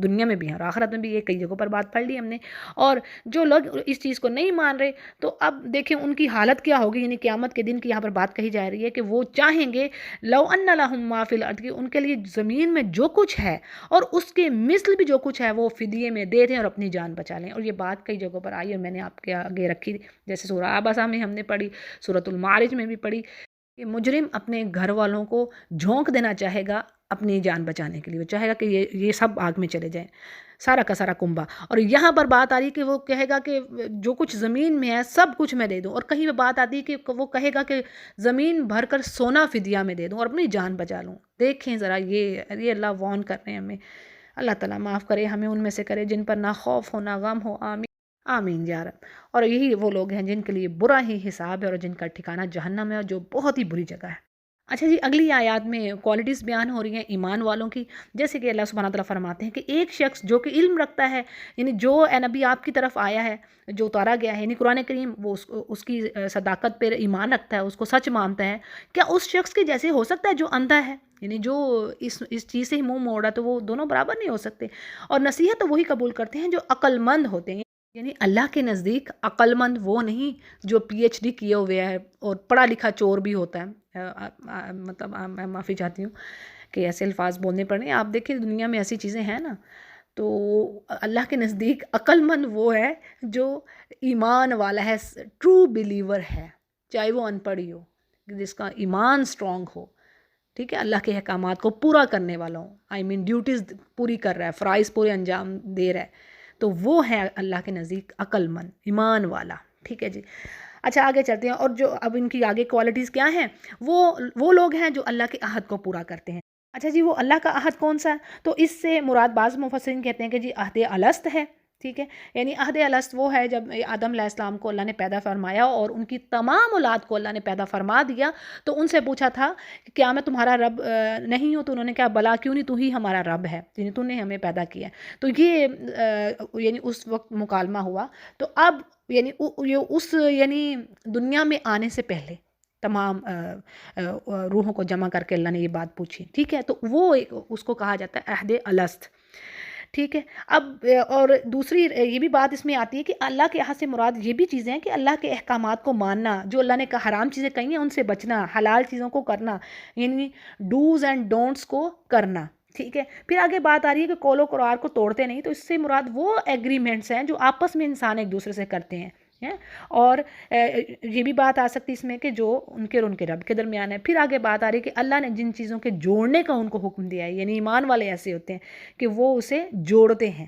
دنیا میں بھی ہیں اور آخرت میں بھی، یہ کئی جگہوں پر بات پڑھ لی ہم نے۔ اور جو لوگ اس چیز کو نہیں مان رہے، تو اب دیکھیں ان کی حالت کیا ہوگی، یعنی قیامت کے دن کی یہاں پر بات کہی جا رہی ہے کہ وہ چاہیں گے لو ان لہم ما فی الارض، کہ ان کے لیے زمین میں جو کچھ ہے اور اس کے مثل بھی جو کچھ ہے وہ فدیے میں دے دیں اور اپنی جان بچا لیں۔ اور یہ بات کئی جگہوں پر آئی اور میں نے آپ کے آگے رکھی، جیسے سورہ عبسہ میں ہم نے پڑھی، سورۃ المعارج میں بھی پڑھی کہ مجرم اپنے گھر والوں کو جھونک دینا چاہے گا اپنی جان بچانے کے لیے، وہ چاہے گا کہ یہ سب آگ میں چلے جائیں، سارا کا سارا کنبہ۔ اور یہاں پر بات آ رہی کہ وہ کہے گا کہ جو کچھ زمین میں ہے سب کچھ میں دے دوں، اور کہیں پہ بات آتی ہے کہ وہ کہے گا کہ زمین بھر کر سونا فدیہ میں دے دوں اور اپنی جان بچا لوں۔ دیکھیں ذرا، یہ اللہ وارن کر رہے ہیں ہمیں۔ اللہ تعالیٰ معاف کرے، ہمیں ان میں سے کرے جن پر نہ خوف ہو نہ غم ہو، آمین آمین یا رب۔ اور یہی وہ لوگ ہیں جن کے لیے برا ہی حساب ہے اور جن کا ٹھکانہ جہنم ہے، اور جو بہت ہی بری جگہ ہے۔ اچھا جی، اگلی آیات میں کوالٹیز بیان ہو رہی ہیں ایمان والوں کی، جیسے کہ اللہ سبحانہ تعالیٰ فرماتے ہیں کہ ایک شخص جو کہ علم رکھتا ہے، یعنی جو اے نبی آپ کی طرف آیا ہے، جو اتارا گیا ہے، یعنی قرآن کریم، وہ اس کی صداقت پر ایمان رکھتا ہے، اس کو سچ مانتا ہے، کیا اس شخص کے جیسے ہو سکتا ہے جو اندھا ہے؟ یعنی جو اس چیز سے ہی منہ موڑا، تو وہ دونوں برابر نہیں ہو سکتے۔ اور نصیحت تو وہی قبول کرتے ہیں جو عقل مند ہوتے ہیں، یعنی اللہ کے نزدیک عقل مند وہ نہیں جو پی ایچ ڈی کیے ہوئے ہے اور پڑھا لکھا چور بھی ہوتا ہے۔ مطلب میں معافی چاہتی ہوں کہ ایسے الفاظ بولنے پڑ رہے ہیں، آپ دیکھیں دنیا میں ایسی چیزیں ہیں نا۔ تو اللہ کے نزدیک عقل مند وہ ہے جو ایمان والا ہے، ٹرو بلیور ہے، چاہے وہ ان پڑھ ہی ہو، جس کا ایمان سٹرونگ ہو، ٹھیک ہے، اللہ کے احکامات کو پورا کرنے والا ہوں، ڈیوٹیز پوری کر رہا ہے، فرائض پورے انجام دے رہا ہے، تو وہ ہے اللہ کے نزدیک عقل مند، ایمان والا، ٹھیک ہے جی۔ اچھا آگے چلتے ہیں، اور جو اب ان کی آگے کوالٹیز کیا ہیں، وہ لوگ ہیں جو اللہ کے عہد کو پورا کرتے ہیں۔ اچھا جی، وہ اللہ کا عہد کون سا ہے؟ تو اس سے مراد بعض مفسرین کہتے ہیں کہ جی عہد الست ہے، ٹھیک ہے، یعنی عہد الست وہ ہے جب آدم علیہ السلام کو اللہ نے پیدا فرمایا اور ان کی تمام اولاد کو اللہ نے پیدا فرما دیا، تو ان سے پوچھا تھا کہ کیا میں تمہارا رب نہیں ہوں؟ تو انہوں نے کہا بلا کیوں نہیں، تو ہی ہمارا رب ہے، یعنی تو نے ہمیں پیدا کیا ہے۔ تو یہ یعنی اس وقت مکالمہ ہوا۔ تو اب یعنی دنیا میں آنے سے پہلے تمام روحوں کو جمع کر کے اللہ نے یہ بات پوچھی، ٹھیک ہے، تو وہ اس کو کہا جاتا ہے عہد الست، ٹھیک ہے۔ اب اور دوسری یہ بھی بات اس میں آتی ہے کہ اللہ کے عہد سے مراد یہ بھی چیزیں ہیں کہ اللہ کے احکامات کو ماننا، جو اللہ نے حرام چیزیں کہی ہیں ان سے بچنا، حلال چیزوں کو کرنا، یعنی ڈوز اینڈ ڈونٹس کو کرنا، ٹھیک ہے۔ پھر آگے بات آ رہی ہے کہ قول و قرار کو توڑتے نہیں، تو اس سے مراد وہ ایگریمنٹس ہیں جو آپس میں انسان ایک دوسرے سے کرتے ہیں، اور یہ بھی بات آ سکتی اس میں کہ جو ان کے اور ان کے رب کے درمیان ہے۔ پھر آگے بات آ رہی ہے کہ اللہ نے جن چیزوں کے جوڑنے کا ان کو حکم دیا ہے، یعنی ایمان والے ایسے ہوتے ہیں کہ وہ اسے جوڑتے ہیں،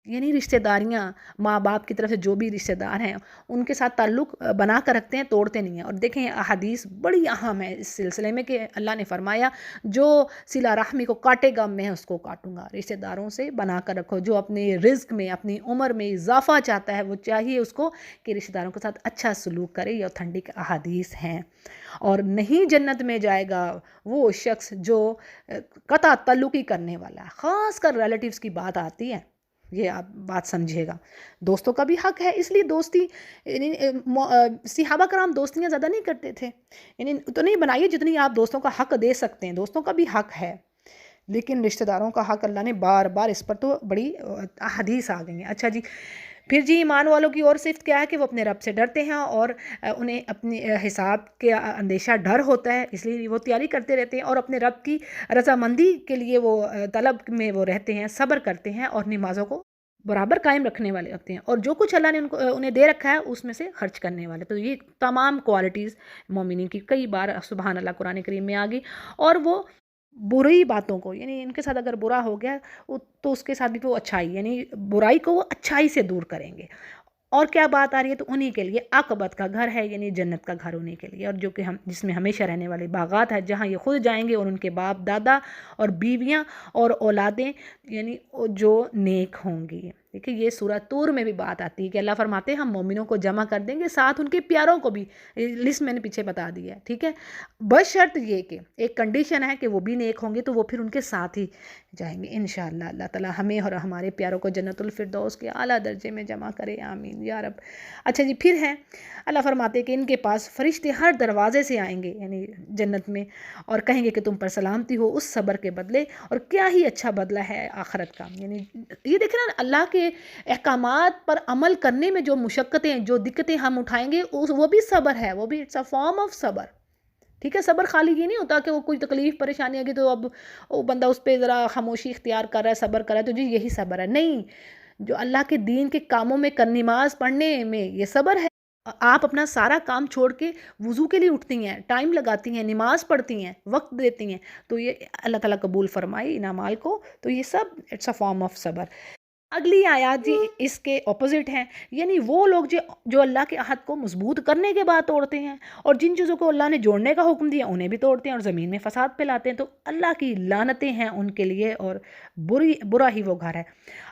یعنی رشتہ داریاں، ماں باپ کی طرف سے جو بھی رشتہ دار ہیں ان کے ساتھ تعلق بنا کر رکھتے ہیں، توڑتے نہیں ہیں۔ اور دیکھیں احادیث بڑی اہم ہے اس سلسلے میں کہ اللہ نے فرمایا جو صلہ رحمی کو کاٹے گا میں اس کو کاٹوں گا، رشتہ داروں سے بنا کر رکھو۔ جو اپنے رزق میں، اپنی عمر میں اضافہ چاہتا ہے، وہ چاہیے اس کو کہ رشتہ داروں کے ساتھ اچھا سلوک کرے، یہ اوتھینٹک احادیث ہیں۔ اور نہیں جنت میں جائے گا وہ شخص جو قطع تعلقی کرنے والا ہے، خاص کر ریلیٹیوز کی بات آتی ہے، یہ آپ بات سمجھے گا۔ دوستوں کا بھی حق ہے، اس لیے دوستی، یعنی صحابہ کرام دوستیاں زیادہ نہیں کرتے تھے، یعنی تو نہیں بنائیے جتنی آپ دوستوں کا حق دے سکتے ہیں، دوستوں کا بھی حق ہے، لیکن رشتہ داروں کا حق اللہ نے بار بار، اس پر تو بڑی حدیث آ گئی ہیں۔ اچھا جی، پھر جی ایمان والوں کی اور صفت کیا ہے کہ وہ اپنے رب سے ڈرتے ہیں اور انہیں اپنے حساب کے اندیشہ ڈر ہوتا ہے، اس لیے وہ تیاری کرتے رہتے ہیں اور اپنے رب کی رضامندی کے لیے وہ طلب میں وہ رہتے ہیں، صبر کرتے ہیں اور نمازوں کو برابر قائم رکھنے والے ہوتے ہیں، اور جو کچھ اللہ نے انہیں دے رکھا ہے اس میں سے خرچ کرنے والے۔ تو یہ تمام کوالٹیز مومنین کی کئی بار سبحان اللہ قرآن کریم میں آ گئی۔ اور وہ بری باتوں کو، یعنی ان کے ساتھ اگر برا ہو گیا تو اس کے ساتھ بھی وہ اچھائی، یعنی برائی کو وہ اچھائی سے دور کریں گے۔ اور کیا بات آ رہی ہے، تو انہی کے لیے عاقبت کا گھر ہے، یعنی جنت کا گھر انہی کے لیے، اور جو کہ جس میں ہمیشہ رہنے والے باغات ہیں، جہاں یہ خود جائیں گے اور ان کے باپ دادا اور بیویاں اور اولادیں، یعنی جو نیک ہوں گی۔ دیکھیں یہ سورہ طور میں بھی بات آتی ہے کہ اللہ فرماتے ہیں ہم مومنوں کو جمع کر دیں گے، ساتھ ان کے پیاروں کو بھی، لسٹ میں نے پیچھے بتا دیا ہے، ٹھیک ہے، بشرط یہ کہ ایک کنڈیشن ہے کہ وہ بھی نیک ہوں گے تو وہ پھر ان کے ساتھ ہی جائیں گے انشاءاللہ۔ اللہ تعالیٰ ہمیں اور ہمارے پیاروں کو جنت الفردوس کے اعلیٰ درجے میں جمع کرے، آمین یا رب۔ اچھا جی، پھر ہیں اللہ فرماتے ہیں کہ ان کے پاس فرشتے ہر دروازے سے آئیں گے یعنی جنت میں، اور کہیں گے کہ تم پر سلامتی ہو اس صبر کے بدلے، اور کیا ہی اچھا بدلہ ہے آخرت کا۔ یعنی یہ دیکھیں نا، اللہ کے احکامات پر عمل کرنے میں جو مشقتیں جو دقتیں ہم اٹھائیں گے وہ بھی صبر ہے، وہ بھی اٹس اے فارم آف صبر، ٹھیک ہے۔ صبر خالی یہ نہیں ہوتا کہ وہ کوئی تکلیف پریشانی آگی تو اب وہ بندہ اس پہ ذرا خاموشی اختیار کر رہا ہے، صبر کر رہا ہے تو جی یہی صبر ہے، نہیں، جو اللہ کے دین کے کاموں میں نماز پڑھنے میں یہ صبر ہے۔ آپ اپنا سارا کام چھوڑ کے وضو کے لیے اٹھتی ہیں، ٹائم لگاتی ہیں، نماز پڑھتی ہیں، وقت دیتی ہیں، تو یہ اللہ تعالیٰ قبول فرمائے ان اعمال کو، تو یہ سب اٹس اے فارم آف صبر۔ اگلی آیات جی اس کے اپوزٹ ہیں، یعنی وہ لوگ جو اللہ کے عہد کو مضبوط کرنے کے بعد توڑتے ہیں، اور جن چیزوں کو اللہ نے جوڑنے کا حکم دیا انہیں بھی توڑتے ہیں اور زمین میں فساد پھیلاتے ہیں، تو اللہ کی لعنتیں ہیں ان کے لیے، اور برا ہی وہ گھر ہے۔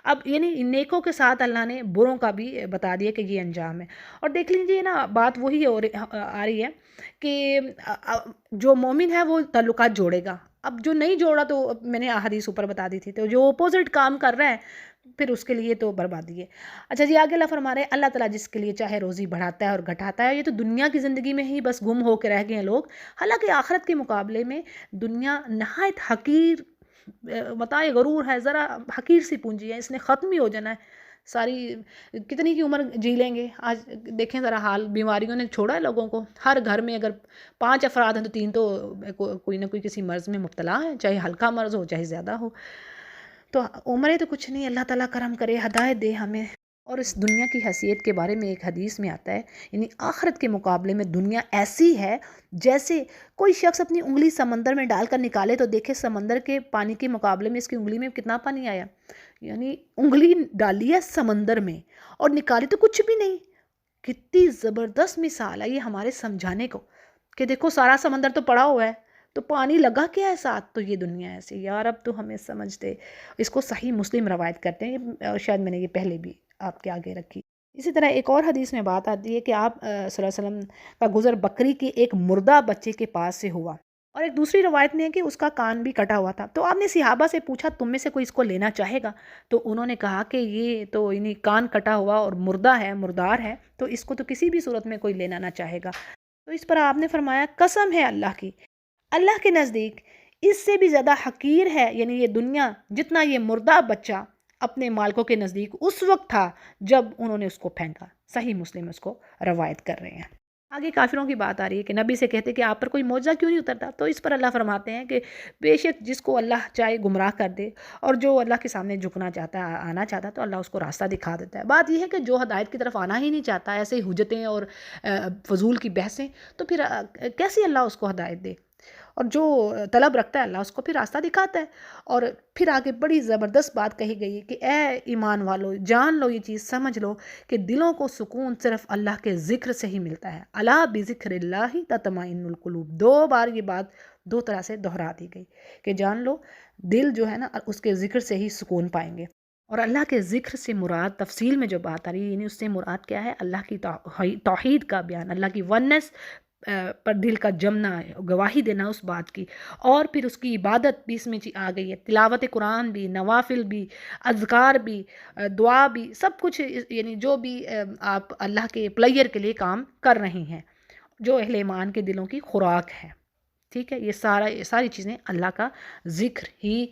اب یعنی نیکوں کے ساتھ اللہ نے بروں کا بھی بتا دیا کہ یہ انجام ہے۔ اور دیکھ لیجیے نا، بات وہی آ رہی ہے کہ جو مومن ہے وہ تعلقات جوڑے گا، اب جو نہیں جوڑا تو میں نے احادیث اوپر بتا دی تھی، تو جو اپوزٹ کام کر رہا ہے پھر اس کے لیے تو بربادی ہے۔ اچھا جی، آگے اللہ فرما رہے ہیں اللہ تعالیٰ جس کے لیے چاہے روزی بڑھاتا ہے اور گھٹاتا ہے۔ یہ تو دنیا کی زندگی میں ہی بس گم ہو کے رہ گئے ہیں لوگ، حالانکہ آخرت کے مقابلے میں دنیا نہایت حقیر متاع غرور ہے، ذرا حقیر سی پونجی ہے، اس نے ختم ہی ہو جانا ہے، ساری کتنی کی عمر جی لیں گے۔ آج دیکھیں ذرا حال، بیماریوں نے چھوڑا ہے لوگوں کو، ہر گھر میں اگر 5 افراد ہیں تو 3 تو کوئی نہ کوئی کسی مرض میں مبتلا ہے، چاہے ہلکا مرض ہو چاہے زیادہ ہو، تو عمریں تو کچھ نہیں، اللہ تعالیٰ کرم کرے، ہدایت دے ہمیں۔ اور اس دنیا کی حیثیت کے بارے میں ایک حدیث میں آتا ہے، یعنی آخرت کے مقابلے میں دنیا ایسی ہے جیسے کوئی شخص اپنی انگلی سمندر میں ڈال کر نکالے تو دیکھے سمندر کے پانی کے مقابلے میں اس کی انگلی میں کتنا پانی آیا، یعنی انگلی ڈالی ہے سمندر میں اور نکالی تو کچھ بھی نہیں۔ کتنی زبردست مثال ہے یہ ہمارے سمجھانے کو کہ دیکھو سارا سمندر تو پڑا ہوا ہے تو پانی لگا کیا ہے ساتھ، تو یہ دنیا ایسی یار، اب تو ہمیں سمجھ دے۔ اس کو صحیح مسلم روایت کرتے ہیں، شاید میں نے یہ پہلے بھی آپ کے آگے رکھی۔ اسی طرح ایک اور حدیث میں بات آتی ہے کہ آپ صلی اللہ علیہ وسلم کا گزر بکری کے ایک مردہ بچے کے پاس سے ہوا، اور ایک دوسری روایت میں ہے کہ اس کا کان بھی کٹا ہوا تھا، تو آپ نے صحابہ سے پوچھا تم میں سے کوئی اس کو لینا چاہے گا، تو انہوں نے کہا کہ یہ تو یعنی کان کٹا ہوا اور مردہ ہے، مردار ہے، تو اس کو تو کسی بھی صورت میں کوئی لینا نہ چاہے گا۔ تو اس پر آپ نے فرمایا قسم ہے اللہ کی، اللہ کے نزدیک اس سے بھی زیادہ حقیر ہے، یعنی یہ دنیا، جتنا یہ مردہ بچہ اپنے مالکوں کے نزدیک اس وقت تھا جب انہوں نے اس کو پھینکا۔ صحیح مسلم اس کو روایت کر رہے ہیں۔ آگے کافروں کی بات آ رہی ہے کہ نبی سے کہتے کہ آپ پر کوئی معجزہ کیوں نہیں اترتا، تو اس پر اللہ فرماتے ہیں کہ بے شک جس کو اللہ چاہے گمراہ کر دے، اور جو اللہ کے سامنے جھکنا چاہتا ہے، آنا چاہتا ہے، تو اللہ اس کو راستہ دکھا دیتا ہے۔ بات یہ ہے کہ جو ہدایت کی طرف آنا ہی نہیں چاہتا، ایسے ہی حجتیں اور فضول کی بحثیں، تو پھر کیسے اللہ اس کو ہدایت دے، اور جو طلب رکھتا ہے اللہ اس کو پھر راستہ دکھاتا ہے۔ اور پھر آگے بڑی زبردست بات کہی گئی ہے کہ اے ایمان والو، جان لو، یہ چیز سمجھ لو کہ دلوں کو سکون صرف اللہ کے ذکر سے ہی ملتا ہے۔ الا بذکر اللہ تطمئن القلوب، 2 بار یہ بات 2 طرح سے دہرا دی گئی کہ جان لو دل جو ہے نا اس کے ذکر سے ہی سکون پائیں گے۔ اور اللہ کے ذکر سے مراد تفصیل میں جو بات آ رہی ہے، یعنی اس سے مراد کیا ہے، اللہ کی توحید کا بیان، اللہ کی ونس پر دل کا جمنا، گواہی دینا اس بات کی، اور پھر اس کی عبادت بھی اس میں آ گئی ہے، تلاوت قرآن بھی، نوافل بھی، اذکار بھی، دعا بھی، سب کچھ، یعنی جو بھی آپ اللہ کے پلیئر کے لیے کام کر رہی ہیں، جو اہل ایمان کے دلوں کی خوراک ہے، ٹھیک ہے، یہ ساری چیزیں اللہ کا ذکر ہی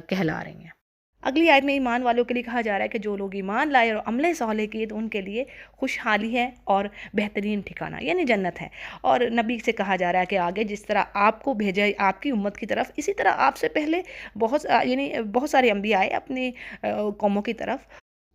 کہلا رہی ہیں۔ اگلی آیت میں ایمان والوں کے لیے کہا جا رہا ہے کہ جو لوگ ایمان لائے اور عمل صالح کیے تو ان کے لیے خوشحالی ہے اور بہترین ٹھکانہ یعنی جنت ہے۔ اور نبی سے کہا جا رہا ہے کہ آگے جس طرح آپ کو بھیجا آپ کی امت کی طرف، اسی طرح آپ سے پہلے بہت سارے انبیاء آئے اپنی قوموں کی طرف۔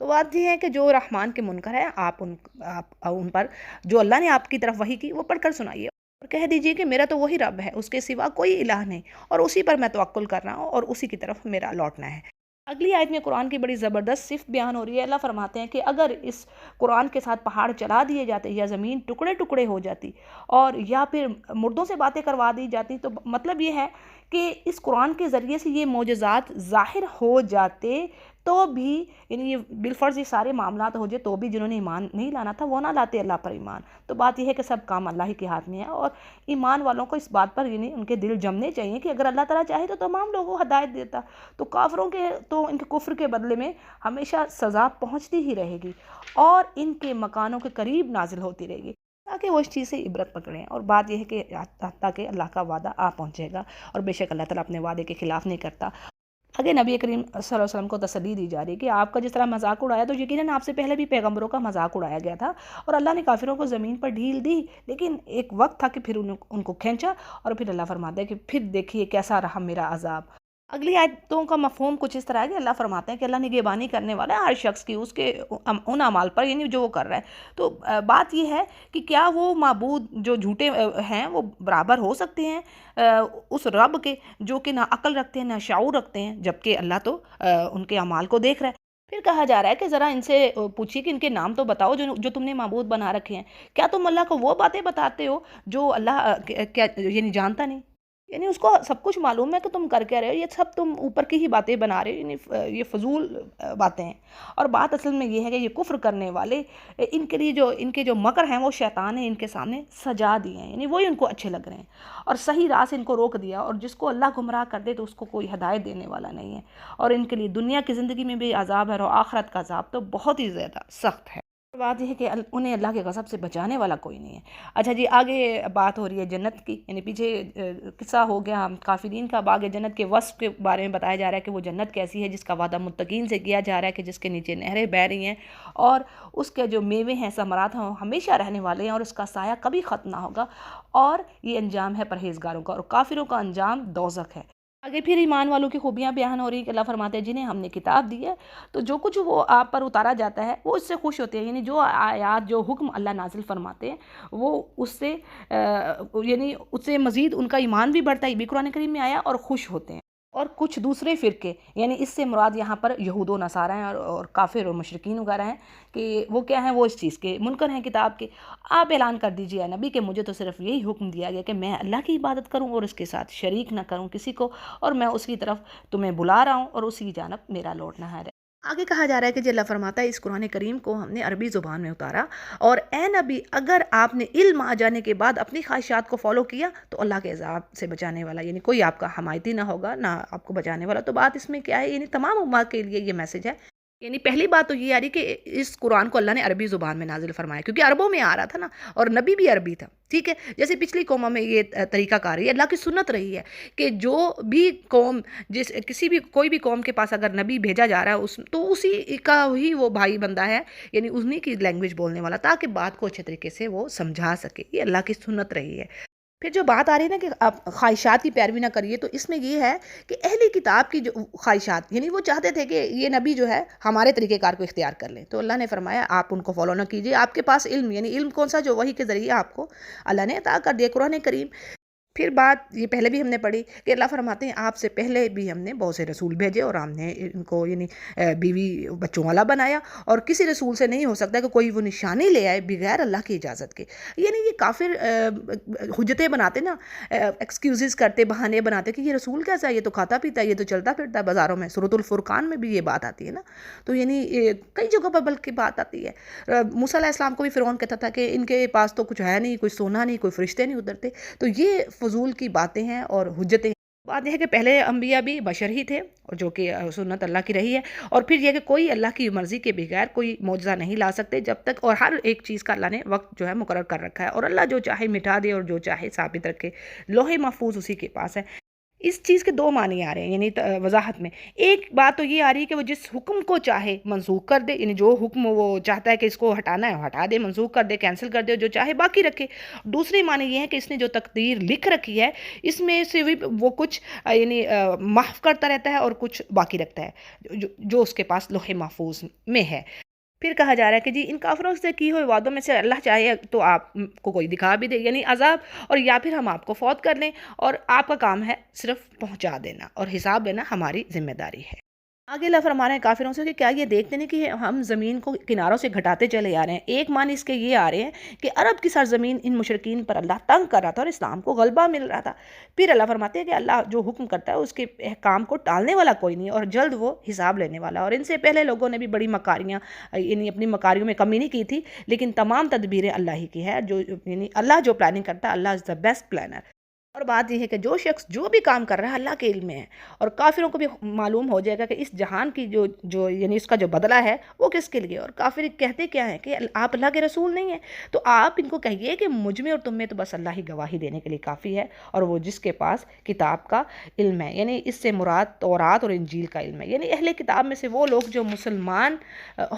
تو بات یہ ہے کہ جو رحمان کے منکر ہیں آپ ان پر جو اللہ نے آپ کی طرف وحی کی وہ پڑھ کر سنائیے، اور کہہ دیجئے کہ میرا تو وہی رب ہے، اس کے سوا کوئی الہ نہیں، اور اسی پر میں توکل کر رہا ہوں اور اسی کی طرف میرا لوٹنا ہے۔ اگلی آیت میں قرآن کی بڑی زبردست صفت بیان ہو رہی ہے۔ اللہ فرماتے ہیں کہ اگر اس قرآن کے ساتھ پہاڑ چلا دیے جاتے یا زمین ٹکڑے ٹکڑے ہو جاتی اور یا پھر مردوں سے باتیں کروا دی جاتی، تو مطلب یہ ہے کہ اس قرآن کے ذریعے سے یہ معجزات ظاہر ہو جاتے تو بھی یعنی یہ بالفرض یہ سارے معاملات ہو جائے تو بھی جنہوں نے ایمان نہیں لانا تھا وہ نہ لاتے اللہ پر ایمان. تو بات یہ ہے کہ سب کام اللہ ہی کے ہاتھ میں ہے، اور ایمان والوں کو اس بات پر یعنی ان کے دل جمنے چاہیے کہ اگر اللہ تعالیٰ چاہے تو تمام لوگوں کو ہدایت دیتا. تو کافروں کے تو ان کے کفر کے بدلے میں ہمیشہ سزا پہنچتی ہی رہے گی اور ان کے مکانوں کے قریب نازل ہوتی رہے گی تاکہ وہ اس چیز سے عبرت پکڑیں. اور بات یہ ہے کہ حتیٰ کہ اللہ کا وعدہ آ پہنچے گا، اور بے شک اللہ تعالیٰ اپنے وعدے کے خلاف نہیں کرتا. آگے نبی کریم صلی اللہ علیہ وسلم کو تسلی دی جا رہی کہ آپ کا جس طرح مذاق اڑایا تو یقیناً آپ سے پہلے بھی پیغمبروں کا مذاق اڑایا گیا تھا، اور اللہ نے کافروں کو زمین پر ڈھیل دی، لیکن ایک وقت تھا کہ پھر ان کو کھینچا، اور پھر اللہ فرماتا ہے کہ پھر دیکھیے کیسا رہا میرا عذاب. اگلی آیتوں کا مفہوم کچھ اس طرح ہے کہ اللہ فرماتے ہیں کہ اللہ نگہبانی کرنے والا ہے ہر شخص کی اس کے ان اعمال پر، یعنی جو وہ کر رہا ہے. تو بات یہ ہے کہ کیا وہ معبود جو جھوٹے ہیں وہ برابر ہو سکتے ہیں اس رب کے جو کہ نہ عقل رکھتے ہیں نہ شعور رکھتے ہیں، جبکہ اللہ تو ان کے اعمال کو دیکھ رہا ہے. پھر کہا جا رہا ہے کہ ذرا ان سے پوچھیے کہ ان کے نام تو بتاؤ جو تم نے معبود بنا رکھے ہیں. کیا تم اللہ کو وہ باتیں بتاتے ہو جو اللہ کیا یعنی جانتا نہیں؟ یعنی اس کو سب کچھ معلوم ہے کہ تم کر کے رہے ہو، یہ سب تم اوپر کی ہی باتیں بنا رہے ہو، یعنی یہ فضول باتیں ہیں. اور بات اصل میں یہ ہے کہ یہ کفر کرنے والے ان کے لیے ان کے جو مکر ہیں وہ شیطان ہیں ان کے سامنے سجا دیے ہیں، یعنی وہی ان کو اچھے لگ رہے ہیں اور صحیح راہ سے ان کو روک دیا. اور جس کو اللہ گمراہ کر دے تو اس کو کوئی ہدایت دینے والا نہیں ہے، اور ان کے لیے دنیا کی زندگی میں بھی عذاب ہے اور آخرت کا عذاب تو بہت ہی زیادہ سخت ہے. بات یہ ہے کہ انہیں اللہ کے غضب سے بچانے والا کوئی نہیں ہے. اچھا جی، آگے بات ہو رہی ہے جنت کی، یعنی پیچھے قصہ ہو گیا کافرین کا. باغ جنت کے وصف کے بارے میں بتایا جا رہا ہے کہ وہ جنت کیسی ہے جس کا وعدہ متقین سے کیا جا رہا ہے کہ جس کے نیچے نہریں بہہ رہی ہیں، اور اس کے جو میوے ہیں ثمرات ہیں ہمیشہ رہنے والے ہیں، اور اس کا سایہ کبھی ختم نہ ہوگا. اور یہ انجام ہے پرہیزگاروں کا، اور کافروں کا انجام دوزخ ہے. آگے پھر ایمان والوں کی خوبیاں بیان ہو رہی ہیں کہ اللہ فرماتے ہیں جنہیں ہم نے کتاب دی ہے تو جو کچھ وہ آپ پر اتارا جاتا ہے وہ اس سے خوش ہوتے ہیں. یعنی جو آیات جو حکم اللہ نازل فرماتے ہیں وہ اس سے یعنی اس سے مزید ان کا ایمان بھی بڑھتا ہے، یہ بھی قرآن کریم میں آیا، اور خوش ہوتے ہیں. اور کچھ دوسرے فرقے، یعنی اس سے مراد یہاں پر یہود و نصارہ ہیں اور کافر اور مشرکین وغیرہ ہیں، کہ وہ کیا ہیں، وہ اس چیز کے منکر ہیں کتاب کے. آپ اعلان کر دیجئے اے نبی کہ مجھے تو صرف یہی حکم دیا گیا کہ میں اللہ کی عبادت کروں اور اس کے ساتھ شریک نہ کروں کسی کو، اور میں اس کی طرف تمہیں بلا رہا ہوں اور اسی کی جانب میرا لوٹنا ہے. آگے کہا جا رہا ہے کہ اللہ فرماتا ہے اس قرآن کریم کو ہم نے عربی زبان میں اتارا، اور اے نبی اگر آپ نے علم آ جانے کے بعد اپنی خواہشات کو فالو کیا تو اللہ کے عذاب سے بچانے والا یعنی کوئی آپ کا حمایتی نہ ہوگا، نہ آپ کو بچانے والا. تو بات اس میں کیا ہے، یعنی تمام امت کے لیے یہ میسج ہے. یعنی پہلی بات تو یہ آ رہی کہ اس قرآن کو اللہ نے عربی زبان میں نازل فرمایا کیونکہ عربوں میں آ رہا تھا نا، اور نبی بھی عربی تھا. ٹھیک ہے، جیسے پچھلی قوموں میں یہ طریقہ کار ہے، اللہ کی سنت رہی ہے کہ جو بھی قوم کوئی بھی قوم کے پاس اگر نبی بھیجا جا رہا ہے تو اسی کا ہی وہ بھائی بندہ ہے، یعنی انہی کی لینگویج بولنے والا، تاکہ بات کو اچھے طریقے سے وہ سمجھا سکے. یہ اللہ کی سنت رہی ہے. پھر جو بات آ رہی ہے نا کہ آپ خواہشات کی پیروی نہ کریے، تو اس میں یہ ہے کہ اہلی کتاب کی جو خواہشات، یعنی وہ چاہتے تھے کہ یہ نبی جو ہے ہمارے طریقہ کار کو اختیار کر لیں، تو اللہ نے فرمایا آپ ان کو فالو نہ کیجیے. آپ کے پاس علم، یعنی علم کون سا، جو وحی کے ذریعے آپ کو اللہ نے عطا کر دیا قرآن کریم. پھر بات یہ پہلے بھی ہم نے پڑھی کہ اللہ فرماتے ہیں آپ سے پہلے بھی ہم نے بہت سے رسول بھیجے اور ہم نے ان کو یعنی بیوی بچوں والا بنایا، اور کسی رسول سے نہیں ہو سکتا کہ کوئی وہ نشانی لے آئے بغیر اللہ کی اجازت کے. یعنی یہ کافر حجتیں بناتے نا، ایکسکیوزز کرتے، بہانے بناتے کہ یہ رسول کیسا ہے، یہ تو کھاتا پیتا ہے، یہ تو چلتا پھرتا ہے بازاروں میں. سورۃ الفرقان میں بھی یہ بات آتی ہے نا. تو یعنی کئی جگہوں پر بلکہ بات آتی ہے. موسیٰ علیہ السلام کو بھی فرعون کہتا تھا کہ ان کے پاس تو کچھ ہے نہیں، کوئی سونا نہیں، کوئی فرشتے نہیں اترتے. تو یہ فضول کی باتیں ہیں اور حجتیں. بات یہ ہے کہ پہلے انبیاء بھی بشر ہی تھے، اور جو کہ سنت اللہ کی رہی ہے. اور پھر یہ کہ کوئی اللہ کی مرضی کے بغیر کوئی معجزہ نہیں لا سکتے جب تک، اور ہر ایک چیز کا اللہ نے وقت جو ہے مقرر کر رکھا ہے، اور اللہ جو چاہے مٹا دے اور جو چاہے ثابت رکھے. لوح محفوظ اسی کے پاس ہے. اس چیز کے دو معنی آ رہے ہیں یعنی وضاحت میں. ایک بات تو یہ آ رہی ہے کہ وہ جس حکم کو چاہے منسوخ کر دے، یعنی جو حکم وہ چاہتا ہے کہ اس کو ہٹانا ہے ہٹا دے، منسوخ کر دے، کینسل کر دے، جو چاہے باقی رکھے. دوسری معنی یہ ہے کہ اس نے جو تقدیر لکھ رکھی ہے اس میں سے بھی وہ کچھ یعنی محو کرتا رہتا ہے اور کچھ باقی رکھتا ہے جو اس کے پاس لوح محفوظ میں ہے. پھر کہا جا رہا ہے کہ جی ان کافروں سے کی ہوئے وعدوں میں سے اللہ چاہے تو آپ کو کوئی دکھا بھی دے، یعنی عذاب، اور یا پھر ہم آپ کو فوت کر لیں، اور آپ کا کام ہے صرف پہنچا دینا اور حساب لینا ہماری ذمہ داری ہے. آگے اللہ فرما رہے ہیں کافروں سے کہ کیا یہ دیکھتے نہیں کہ ہم زمین کو کناروں سے گھٹاتے چلے آ رہے ہیں۔ ایک معنی اس کے یہ آ رہے ہیں کہ عرب کی سرزمین ان مشرکین پر اللہ تنگ کر رہا تھا اور اسلام کو غلبہ مل رہا تھا۔ پھر اللہ فرماتے ہیں کہ اللہ جو حکم کرتا ہے اس کے احکام کو ٹالنے والا کوئی نہیں، اور جلد وہ حساب لینے والا۔ اور ان سے پہلے لوگوں نے بھی بڑی مکاریاں، یعنی اپنی مکاریوں میں کمی نہیں کی تھی، لیکن تمام تدبیریں اللہ ہی کی ہے، جو یعنی اللہ جو پلاننگ کرتا ہے، اللہ از دا بیسٹ پلانر۔ اور بات یہ ہے کہ جو شخص جو بھی کام کر رہا ہے اللہ کے علم میں ہے، اور کافروں کو بھی معلوم ہو جائے گا کہ اس جہان کی جو یعنی اس کا جو بدلہ ہے وہ کس کے لیے۔ اور کافر کہتے کیا ہیں کہ آپ اللہ کے رسول نہیں ہیں، تو آپ ان کو کہیے کہ مجھ میں اور تم میں تو بس اللہ ہی گواہی دینے کے لیے کافی ہے، اور وہ جس کے پاس کتاب کا علم ہے، یعنی اس سے مراد تورات اور انجیل کا علم ہے، یعنی اہل کتاب میں سے وہ لوگ جو مسلمان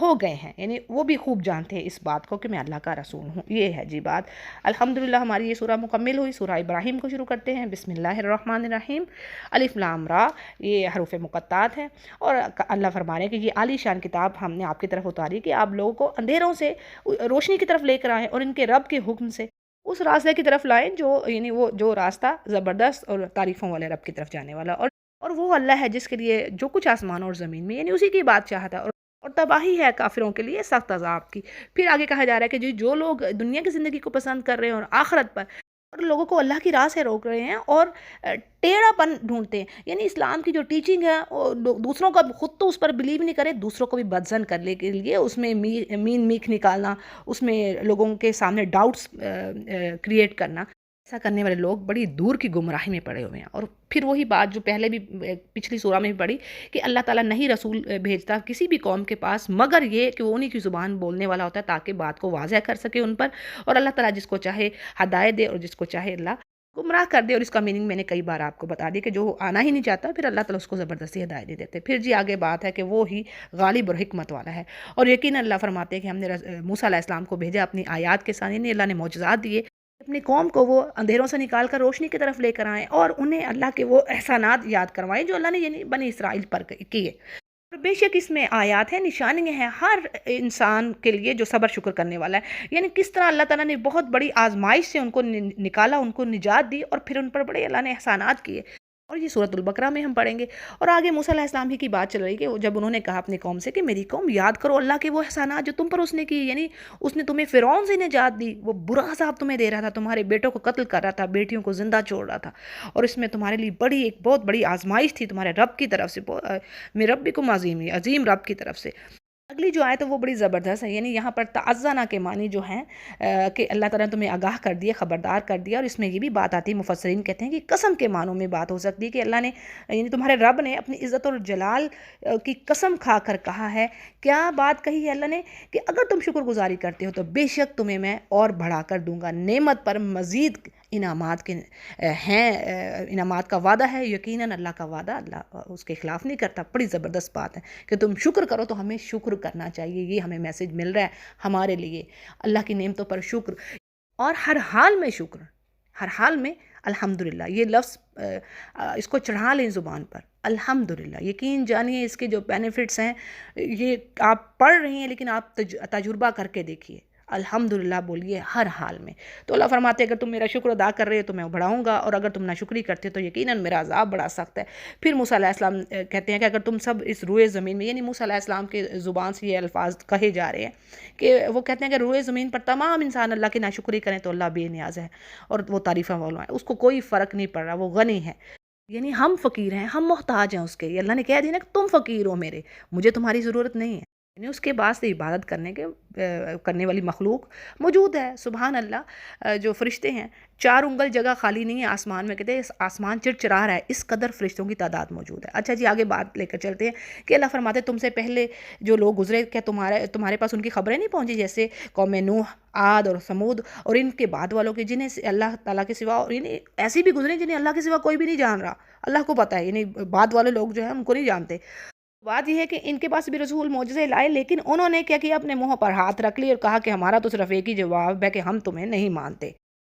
ہو گئے ہیں، یعنی وہ بھی خوب جانتے ہیں اس بات کو کہ میں اللہ کا رسول ہوں۔ یہ ہے جی بات۔ الحمدللہ ہماری یہ سورہ مکمل ہوئی۔ سورہ ابراہیم کو شروع کرتے ہیں۔ بسم اللہ الرحمن الرحیم۔ الف لام را، یہ حروف مقطعات ہیں، اور اللہ فرما رہے ہیں کہ یہ عالی شان کتاب ہم نے آپ کی طرف اتاری کہ آپ لوگوں کو اندھیروں سے روشنی کی طرف لے کر آئیں، اور ان کے رب کے حکم سے اس راستے کی طرف لائیں جو یعنی وہ جو راستہ زبردست اور تعریفوں والے رب کی طرف جانے والا، اور وہ اللہ ہے جس کے لیے جو کچھ آسمانوں اور زمین میں، یعنی اسی کی بات چاہتا ہے، اور تباہی ہے کافروں کے لیے سخت عذاب کی۔ پھر آگے کہا جا رہا ہے کہ جو لوگ دنیا کی زندگی کو پسند کر رہے ہیں اور آخرت پر، اور لوگوں کو اللہ کی راہ سے روک رہے ہیں اور ٹیڑھا پن ڈھونڈتے ہیں، یعنی اسلام کی جو ٹیچنگ ہے دوسروں کا خود تو اس پر بلیو نہیں کرے، دوسروں کو بھی بدزن کرنے کے لیے اس میں مین میک نکالنا، اس میں لوگوں کے سامنے ڈاؤٹس کریٹ کرنا، ایسا کرنے والے لوگ بڑی دور کی گمراہی میں پڑے ہوئے ہیں۔ اور پھر وہی بات جو پہلے بھی پچھلی سورہ میں بھی پڑھی کہ اللہ تعالیٰ نہیں رسول بھیجتا کسی بھی قوم کے پاس مگر یہ کہ وہ انہی کی زبان بولنے والا ہوتا ہے، تاکہ بات کو واضح کر سکے ان پر، اور اللہ تعالیٰ جس کو چاہے ہدایت دے اور جس کو چاہے اللہ گمراہ کر دے۔ اور اس کا میننگ میں نے کئی بار آپ کو بتا دی کہ جو آنا ہی نہیں چاہتا پھر اللہ تعالیٰ اس کو زبردستی ہدایت دے دیتے۔ پھر جی آگے بات ہے کہ وہ ہی غالب اور حکمت والا ہے، اور یقیناً اللہ فرماتے ہیں کہ ہم نے موسیٰ علیہ السلام کو بھیجا اپنی آیات کے ساتھ، یعنی اللہ نے معجزات دیے اپنی قوم کو، وہ اندھیروں سے نکال کر روشنی کی طرف لے کر آئیں، اور انہیں اللہ کے وہ احسانات یاد کروائیں جو اللہ نے یعنی بنی اسرائیل پر کیے۔ اور بے شک اس میں آیات ہیں، نشانیاں ہیں ہر انسان کے لیے جو صبر شکر کرنے والا ہے، یعنی کس طرح اللہ تعالیٰ نے بہت بڑی آزمائش سے ان کو نکالا، ان کو نجات دی، اور پھر ان پر بڑے اللہ نے احسانات کیے۔ اور یہ سورۃ البقرہ میں ہم پڑھیں گے۔ اور آگے موسیٰ علیہ السلام ہی کی بات چل رہی کہ جب انہوں نے کہا اپنی قوم سے کہ میری قوم یاد کرو اللہ کے وہ احسانات جو تم پر اس نے کی، یعنی اس نے تمہیں فرعون سے نجات دی، وہ برا عذاب تمہیں دے رہا تھا، تمہارے بیٹوں کو قتل کر رہا تھا، بیٹیوں کو زندہ چھوڑ رہا تھا، اور اس میں تمہارے لیے ایک بہت بڑی آزمائش تھی تمہارے رب کی طرف سے، میں ربکم عظیم، عظیم رب کی طرف سے۔ اگلی جو آیت ہے وہ بڑی زبردست ہے، یعنی یہاں پر تعزنا کے معنی جو ہیں کہ اللہ تعالیٰ نے تمہیں آگاہ کر دیا، خبردار کر دیا، اور اس میں یہ بھی بات آتی ہے، مفسرین کہتے ہیں کہ قسم کے معنوں میں بات ہو سکتی ہے کہ اللہ نے یعنی تمہارے رب نے اپنی عزت اور جلال کی قسم کھا کر کہا ہے۔ کیا بات کہی ہے اللہ نے کہ اگر تم شکر گزاری کرتے ہو تو بے شک تمہیں میں اور بڑھا کر دوں گا، نعمت پر مزید انعامات کے ہیں، انعامات کا وعدہ ہے، یقیناً اللہ کا وعدہ اللہ اس کے خلاف نہیں کرتا۔ بڑی زبردست بات ہے کہ تم شکر کرو، تو ہمیں شکر کرنا چاہیے، یہ ہمیں میسج مل رہا ہے ہمارے لیے، اللہ کی نعمتوں پر شکر، اور ہر حال میں شکر، ہر حال میں الحمدللہ، یہ لفظ اس کو چڑھا لیں زبان پر، الحمدللہ، یقین جانیے اس کے جو بینیفٹس ہیں، یہ آپ پڑھ رہی ہیں لیکن آپ تجربہ کر کے دیکھیے، الحمدللہ بولیے ہر حال میں۔ تو اللہ فرماتے ہیں اگر تم میرا شکر ادا کر رہے ہو تو میں بڑھاؤں گا، اور اگر تم ناشکری کرتے ہو تو یقیناً میرا عذاب بڑا سخت ہے۔ پھر موسیٰ علیہ السلام کہتے ہیں کہ اگر تم سب اس روئے زمین میں، یعنی موسیٰ علیہ السلام کے زبان سے یہ الفاظ کہے جا رہے ہیں کہ وہ کہتے ہیں کہ روئے زمین پر تمام انسان اللہ کی ناشکری کریں تو اللہ بے نیاز ہے، اور وہ تعریفیں والا ہے، اس کو کوئی فرق نہیں پڑ رہا، وہ غنی ہے، یعنی ہم فقیر ہیں، ہم محتاج ہیں اس کے، یہ اللہ نے کہہ دیا نا کہ تم فقیر ہو میرے، مجھے تمہاری ضرورت نہیں ہے، یعنی اس کے بعد سے عبادت کرنے والی مخلوق موجود ہے، سبحان اللہ۔ جو فرشتے ہیں، 4 انگل جگہ خالی نہیں ہے آسمان میں، کہتے ہیں آسمان چرچرا رہا ہے، اس قدر فرشتوں کی تعداد موجود ہے۔ اچھا جی آگے بات لے کر چلتے ہیں کہ اللہ فرماتے ہیں تم سے پہلے جو لوگ گزرے، کیا تمہارے پاس ان کی خبریں نہیں پہنچی، جیسے قوم نوح، عاد اور ثمود، اور ان کے بعد والوں کے جنہیں اللہ تعالیٰ کے سوا، اور یعنی ایسی بھی گزرے جنہیں اللہ کے سوا کوئی بھی نہیں جان رہا، اللہ کو پتہ ہے، یعنی بعد والے لوگ جو ہیں ان کو نہیں جانتے۔ بات یہ ہے کہ ان کے پاس بھی رسول معجزے لائے، لیکن انہوں نے کیا کیا، اپنے منہ پر ہاتھ رکھ لی اور کہا کہ ہمارا تو صرف ایک ہی جواب ہے کہ ہم تمہیں نہیں مانتے۔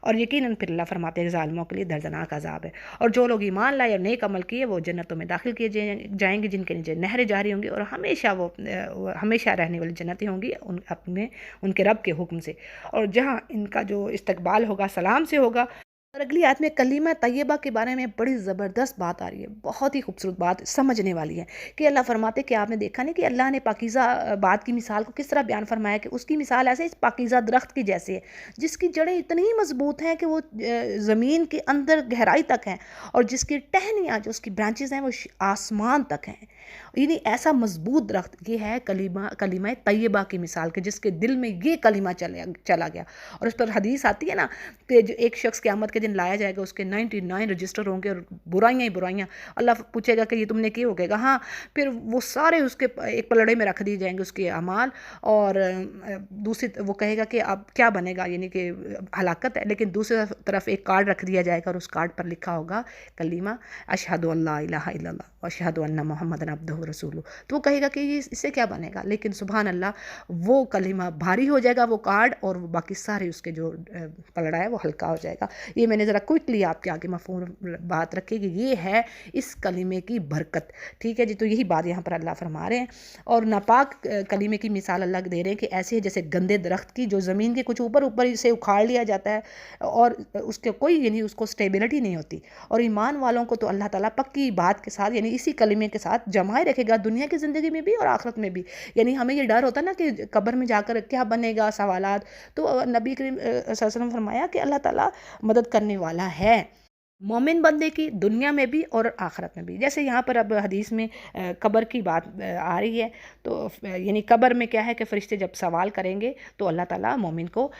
اور یقیناً پھر اللہ فرماتے ہیں کہ ظالموں کے لیے دردناک عذاب ہے، اور جو لوگ ایمان لائے اور نیک عمل کیے وہ جنتوں میں داخل کیے جائیں گے، جن کے نیچے نہریں جاری ہوں گی، اور ہمیشہ وہ ہمیشہ رہنے والی جنتیں ہوں گی ان کے رب کے حکم سے، اور جہاں ان کا جو استقبال ہوگا سلام سے ہوگا۔ اور اگلی آیت میں کلمہ طیبہ کے بارے میں بڑی زبردست بات آ رہی ہے، بہت ہی خوبصورت بات سمجھنے والی ہے، کہ اللہ فرماتے کہ آپ نے دیکھا نہیں کہ اللہ نے پاکیزہ بات کی مثال کو کس طرح بیان فرمایا، کہ اس کی مثال ایسے اس پاکیزہ درخت کی جیسے ہے، جس کی جڑیں اتنی مضبوط ہیں کہ وہ زمین کے اندر گہرائی تک ہیں، اور جس کی ٹہنیاں جو اس کی برانچز ہیں وہ آسمان تک ہیں، یعنی ایسا مضبوط درخت۔ یہ ہے کلمہ طیبہ کی مثال، کہ جس کے دل میں یہ کلمہ چلا گیا، اور اس پر حدیث آتی ہے نا کہ جو ایک شخص قیامت کے دن لایا جائے گا، اس کے 99 رجسٹر ہوں گے، اور برائیاں ہی برائیاں، اللہ پوچھے گا کہ یہ تم نے کیے، ہو گئے گا ہاں، پھر وہ سارے اس کے ایک پلڑے میں رکھ دیے جائیں گے اس کے اعمال، اور دوسری وہ کہے گا کہ اب کیا بنے گا، یعنی کہ ہلاکت ہے، لیکن دوسری طرف ایک کارڈ رکھ دیا جائے گا، اور اس کارڈ پر لکھا ہوگا کلمہ اشہد ان لا الہ الا اللہ واشہد ان محمد عبدہ ورسولہ، تو وہ کہے گا کہ اس سے کیا بنے گا، لیکن سبحان اللہ وہ کلمہ بھاری ہو جائے گا، وہ کارڈ، اور باقی سارے اس کے جو پلڑا ہے وہ ہلکا ہو جائے گا۔ یہ میں نے ذرا کوئکلی آپ کے آگے مفہوم بات رکھی کہ یہ ہے اس کلمے کی برکت، ٹھیک ہے جی۔ تو یہی بات یہاں پر اللہ فرما رہے ہیں، اور ناپاک کلمے کی مثال اللہ دے رہے ہیں کہ ایسے ہے جیسے گندے درخت کی جو زمین کے کچھ اوپر سے اکھاڑ لیا جاتا ہے، اور اس کے کوئی یعنی اس کو سٹیبلٹی نہیں ہوتی، اور ایمان والوں کو تو اللہ تعالیٰ پکی بات کے ساتھ یعنی اسی کلمے کے ساتھ جمائے رکھے گا، دنیا کی زندگی میں بھی اور آخرت میں بھی۔ یعنی ہمیں یہ ڈر ہوتا نا کہ قبر میں جا کر کیا بنے گا، سوالات، تو نبی کریم صلی اللہ علیہ وسلم فرمایا کہ اللہ تعالیٰ مدد کرنے والا ہے مومن بندے کی، دنیا میں بھی اور آخرت میں بھی۔ جیسے یہاں پر اب حدیث میں قبر کی بات آ رہی ہے، تو یعنی قبر میں کیا ہے کہ فرشتے جب سوال کریں گے تو اللہ تعالیٰ مومن کو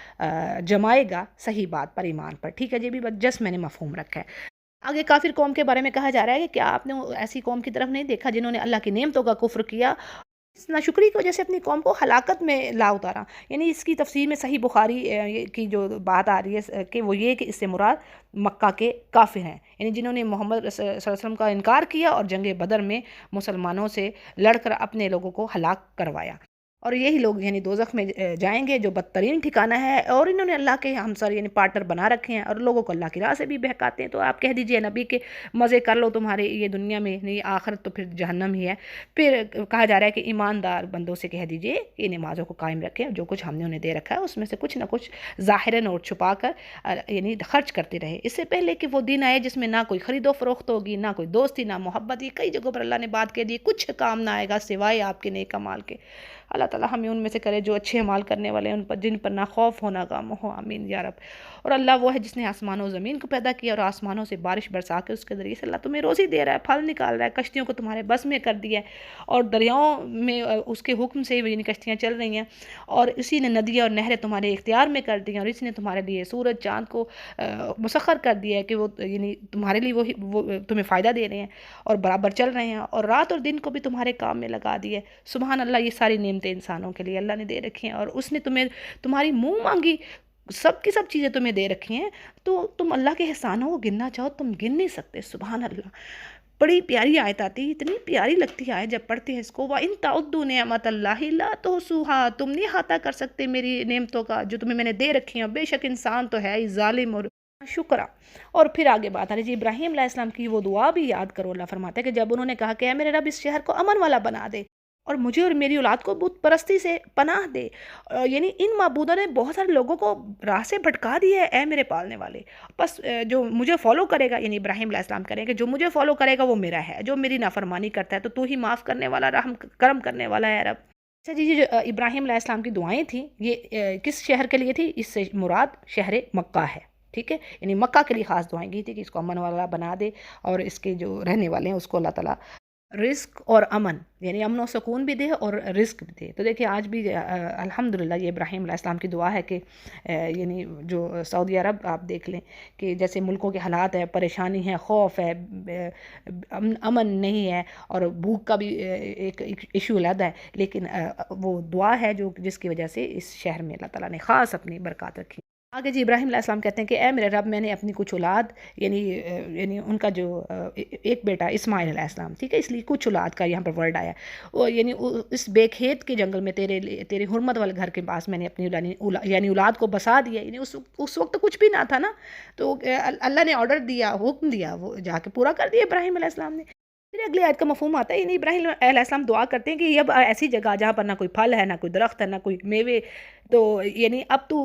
جمائے گا صحیح بات پر، ایمان پر، ٹھیک ہے جی، بھی جس میں نے مفہوم رکھا ہے۔ آگے کافر قوم کے بارے میں کہا جا رہا ہے کہ کیا آپ نے ایسی قوم کی طرف نہیں دیکھا جنہوں نے اللہ کی نعمتوں کا کفر کیا، اس ناشکری کی وجہ سے اپنی قوم کو ہلاکت میں لا اتارا۔ یعنی اس کی تفسیر میں صحیح بخاری کی جو بات آ رہی ہے کہ وہ یہ کہ اس سے مراد مکہ کے کافر ہیں، یعنی جنہوں نے محمد صلی اللہ علیہ وسلم کا انکار کیا اور جنگ بدر میں مسلمانوں سے لڑ کر اپنے لوگوں کو ہلاک کروایا، اور یہی لوگ یعنی دوزخ میں جائیں گے جو بدترین ٹھکانہ ہے، اور انہوں نے اللہ کے ہمسر یعنی پارٹنر بنا رکھے ہیں، اور لوگوں کو اللہ کی راہ سے بھی بہکاتے ہیں۔ تو آپ کہہ دیجئے نبی کے مزے کر لو تمہارے یہ دنیا میں، نہیں آخرت تو پھر جہنم ہی ہے۔ پھر کہا جا رہا ہے کہ ایماندار بندوں سے کہہ دیجئے کہ نمازوں کو قائم رکھیں، جو کچھ ہم نے انہیں دے رکھا ہے اس میں سے کچھ نہ کچھ ظاہراً اور چھپا کر یعنی خرچ کرتے رہے، اس سے پہلے کہ وہ دن آئے جس میں نہ کوئی خرید و فروخت ہوگی، نہ کوئی دوستی، نہ محبت۔ یہ کئی جگہوں پر اللہ نے بات کہہ دی، کچھ کام نہ آئے گا سوائے آپ کے نیک اعمال کے۔ اللہ تعالیٰ ہمیں ان میں سے کرے جو اچھے اعمال کرنے والے ہیں، ان پر جن پر نہ خوف ہونا غم ہو، آمین یا رب۔ اور اللہ وہ ہے جس نے آسمان و زمین کو پیدا کیا، اور آسمانوں سے بارش برسا کے اس کے ذریعے سے اللہ تمہیں روزی دے رہا ہے، پھل نکال رہا ہے، کشتیوں کو تمہارے بس میں کر دیا ہے، اور دریاؤں میں اس کے حکم سے یعنی کشتیاں چل رہی ہیں، اور اسی نے ندیاں اور نہریں تمہارے اختیار میں کر دی ہیں، اور اس نے تمہارے لیے سورج چاند کو مسخر کر دیا ہے کہ وہ یعنی تمہارے لیے وہ تمہیں فائدہ دے رہے ہیں اور برابر چل رہے ہیں، اور رات اور دن کو بھی تمہارے کام میں لگا دی ہے۔ سبحان اللہ، یہ ساری نعمتیں انسانوں کے لیے اللہ نے دے رکھی ہیں، اور اس نے تمہاری منہ مانگی سب کی سب چیزیں تمہیں دے رکھی ہیں، تو تم اللہ کے احسانوں کو گننا چاہو تم گن نہیں سکتے۔ سبحان اللہ، بڑی پیاری آیت آتی ہے، اتنی پیاری لگتی ہے جب پڑھتے ہیں اس کو۔ وَإِن تَعُدُّوا نِعْمَتَ اللَّهِ لَا تُحْصُوهَا، تم نہیں احاطہ کر سکتے میری نعمتوں کا جو تمہیں میں نے دے رکھی ہیں، بے شک انسان تو ہے ہی ظالم اور شکرا۔ اور پھر آگے بات آ رہی ہے جی، ابراہیم علیہ السلام کی وہ دعا بھی یاد کرو۔ اللہ فرماتا ہے کہ جب انہوں نے کہا کہ اے میرے رب اس شہر کو امن والا بنا دے، اور مجھے اور میری اولاد کو بت پرستی سے پناہ دے، یعنی ان معبودوں نے بہت سارے لوگوں کو راہ سے بھٹکا دیا ہے، اے میرے پالنے والے، بس جو مجھے فالو کرے گا، یعنی ابراہیم علیہ السلام کریں کہ جو مجھے فالو کرے گا وہ میرا ہے، جو میری نافرمانی کرتا ہے تو ہی معاف کرنے والا، رحم کرم کرنے والا ہے رب۔ اچھا جی، جو ابراہیم علیہ السلام کی دعائیں تھیں یہ کس شہر کے لیے تھی؟ اس سے مراد شہر مکہ ہے، ٹھیک ہے، یعنی مکہ کے لیے خاص دعائیں کی تھی کہ اس کو امن والا بنا دے، اور اس کے جو رہنے والے ہیں اس کو اللہ تعالیٰ رزق اور امن یعنی امن و سکون بھی دے اور رزق بھی دے۔ تو دیکھیں آج بھی الحمدللہ یہ ابراہیم علیہ السلام کی دعا ہے کہ یعنی جو سعودی عرب آپ دیکھ لیں کہ جیسے ملکوں کے حالات ہے، پریشانی ہے، خوف ہے، امن نہیں ہے، اور بھوک کا بھی ایک ایشو علیحدہ ہے، لیکن وہ دعا ہے جس کی وجہ سے اس شہر میں اللہ تعالیٰ نے خاص اپنی برکات رکھی۔ آگے جی ابراہیم علیہ السلام کہتے ہیں کہ اے میرے رب، میں نے اپنی کچھ اولاد یعنی ان کا جو ایک بیٹا اسماعیل علیہ السلام، ٹھیک ہے، اس لیے کچھ اولاد کا یہاں پر ورڈ آیا، وہ یعنی اس بے کھیت کے جنگل میں تیرے حرمت والے گھر کے پاس میں نے اپنی یعنی اولاد کو بسا دیا، یعنی اس وقت کچھ بھی نہ تھا نا، تو اللہ نے آرڈر دیا، حکم دیا، وہ جا کے پورا کر دیا ابراہیم علیہ السلام نے۔ پھر اگلی آیت کا مفہوم آتا ہے، یعنی ابراہیم علیہ السلام دعا کرتے ہیں کہ اب ایسی جگہ جہاں پر نہ کوئی پھل ہے، نہ کوئی درخت ہے، نہ کوئی میوے، تو یعنی اب تو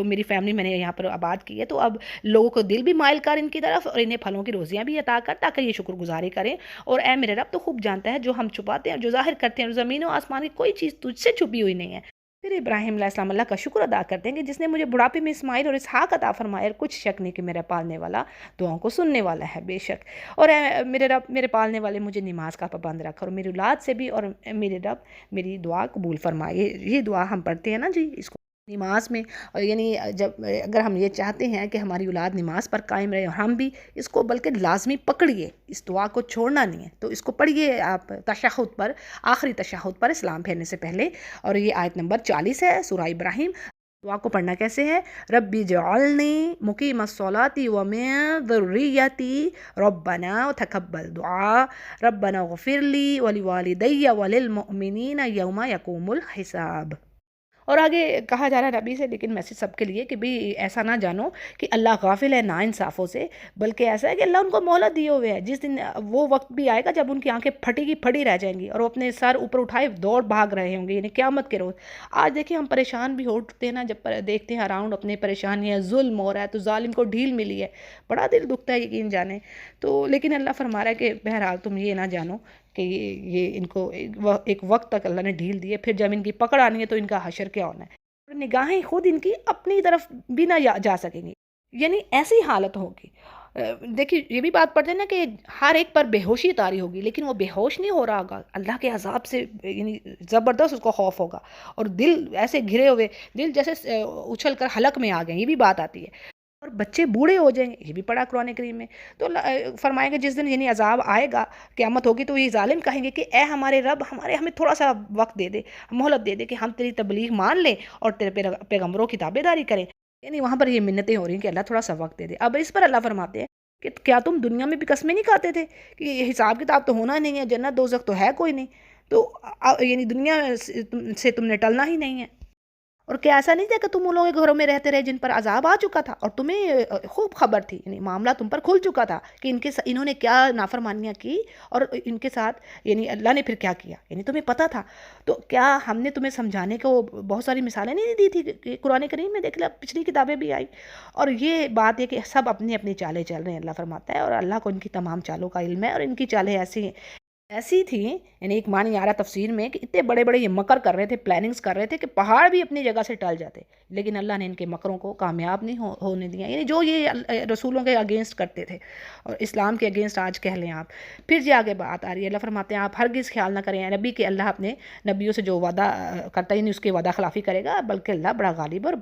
میری فیملی میں نے یہاں پر آباد کی ہے، تو اب لوگوں کو دل بھی مائل کر ان کی طرف، اور انہیں پھلوں کی روزیاں بھی عطا کر، تاکہ یہ شکر گزاری کریں، اور اے میرے رب تو خوب جانتا ہے جو ہم چھپاتے ہیں جو ظاہر کرتے ہیں، اور زمین و آسمان کی کوئی چیز تجھ سے چھپی ہوئی نہیں ہے۔ پھر ابراہیم علیہ السلام اللہ کا شکر ادا کرتے ہیں کہ جس نے مجھے بڑھاپے میں اسماعیل اور اسحاق عطا فرمایا، اور کچھ شک نہیں کہ میرا پالنے والا دعاؤں کو سننے والا ہے بے شک، اور اے میرے رب، میرے پالنے والے مجھے نماز کا پابند رکھ، اور میری اولاد سے بھی، اور میرے رب میری دعا قبول فرمائے۔ یہ دعا ہم پڑھتے ہیں نا جی اس کو نماز میں، اور یعنی جب اگر ہم یہ چاہتے ہیں کہ ہماری اولاد نماز پر قائم رہے، اور ہم بھی اس کو بلکہ لازمی پکڑیے، اس دعا کو چھوڑنا نہیں ہے، تو اس کو پڑھیے آپ تشہد پر، آخری تشہد پر اسلام پھیرنے سے پہلے، اور یہ آیت نمبر 40 ہے سورہ ابراہیم۔ دعا کو پڑھنا کیسے ہے؟ ربی جعلنی مقیم الصلاۃ ومن ذریتی ربنا وتقبل دعا ربنا اغفر لی ولوالدی وللمؤمنین یوم یقوم الحساب۔ اور آگے کہا جا رہا ہے نبی سے، لیکن میسج سب کے لیے کہ بھی ایسا نہ جانو کہ اللہ غافل ہے نا انصافوں سے، بلکہ ایسا ہے کہ اللہ ان کو مہلت دیے ہوئے ہے، جس دن وہ وقت بھی آئے گا جب ان کی آنکھیں پھٹی کی پھٹی رہ جائیں گی، اور وہ اپنے سر اوپر اٹھائے دوڑ بھاگ رہے ہوں گے، یعنی قیامت کے روز۔ آج دیکھیں ہم پریشان بھی ہوتے ہیں نا، جب دیکھتے ہیں اراؤنڈ اپنے پریشانیاں، ظلم ہو رہا ہے تو ظالم کو ڈھیل ملی ہے، بڑا دل دکھتا ہے یقین جانے تو، لیکن اللہ فرما رہا ہے کہ بہرحال تم یہ نہ جانو کہ یہ ان کو ایک وقت تک اللہ نے ڈھیل دی ہے، پھر جب ان کی پکڑ آنی ہے تو ان کا حشر کیا ہونا ہے، اور نگاہیں خود ان کی اپنی طرف بھی نہ جا سکیں گی، یعنی ایسی حالت ہوگی۔ دیکھیے یہ بھی بات پڑھتے ہیں نا کہ ہر ایک پر بے ہوشی طاری ہوگی، لیکن وہ بے ہوش نہیں ہو رہا ہوگا، اللہ کے عذاب سے یعنی زبردست اس کو خوف ہوگا، اور دل ایسے گھرے ہوئے، دل جیسے اچھل کر حلق میں آ گئے، یہ بھی بات آتی ہے، اور بچے بوڑھے ہو جائیں گے، یہ بھی پڑھا قرآن کریم میں۔ تو فرمائیں گے جس دن یعنی عذاب آئے گا، قیامت ہوگی، تو یہ ظالم کہیں گے کہ اے ہمارے رب، ہمیں تھوڑا سا وقت دے دے، مہلت دے دے کہ ہم تیری تبلیغ مان لیں اور تیرے پیغمبروں کی تابع داری کریں، یعنی وہاں پر یہ منتیں ہو رہی ہیں کہ اللہ تھوڑا سا وقت دے دے۔ اب اس پر اللہ فرماتے ہیں کہ کیا تم دنیا میں بھی قسمیں نہیں کھاتے تھے کہ یہ حساب کتاب تو ہونا نہیں ہے، جنت دوزخ تو ہے کوئی نہیں، تو یعنی دنیا سے تم نے ٹلنا ہی نہیں ہے، اور کیا ایسا نہیں تھا کہ تم ان لوگوں کے گھروں میں رہتے رہے جن پر عذاب آ چکا تھا، اور تمہیں خوب خبر تھی، یعنی معاملہ تم پر کھل چکا تھا کہ انہوں نے کیا نافرمانیاں کی، اور ان کے ساتھ یعنی اللہ نے پھر کیا کیا، یعنی تمہیں پتہ تھا، تو کیا ہم نے تمہیں سمجھانے کو بہت ساری مثالیں نہیں دی تھی کہ قرآن کریم میں دیکھ لیں، پچھلی کتابیں بھی آئی، اور یہ بات ہے کہ سب اپنی اپنی چالیں چل رہے ہیں، اللہ فرماتا ہے، اور اللہ کو ان کی تمام چالوں کا علم ہے، اور ان کی چالیں ایسی تھی، یعنی ایک معنی آ رہا تفسیر میں کہ اتنے بڑے بڑے یہ مکر کر رہے تھے، پلاننگز کر رہے تھے کہ پہاڑ بھی اپنی جگہ سے ٹل جاتے، لیکن اللہ نے ان کے مکروں کو کامیاب نہیں ہونے دیا، یعنی جو یہ رسولوں کے اگینسٹ کرتے تھے، اور اسلام کے اگینسٹ آج کہہ لیں آپ۔ پھر جی آگے بات آ رہی ہے، اللہ فرماتے ہیں آپ ہرگز خیال نہ کریں نبی کہ اللہ اپنے نبیوں سے جو وعدہ کرتا ہے، یعنی اس کے وعدہ خلافی کرے گا، بلکہ اللہ بڑا غالب اور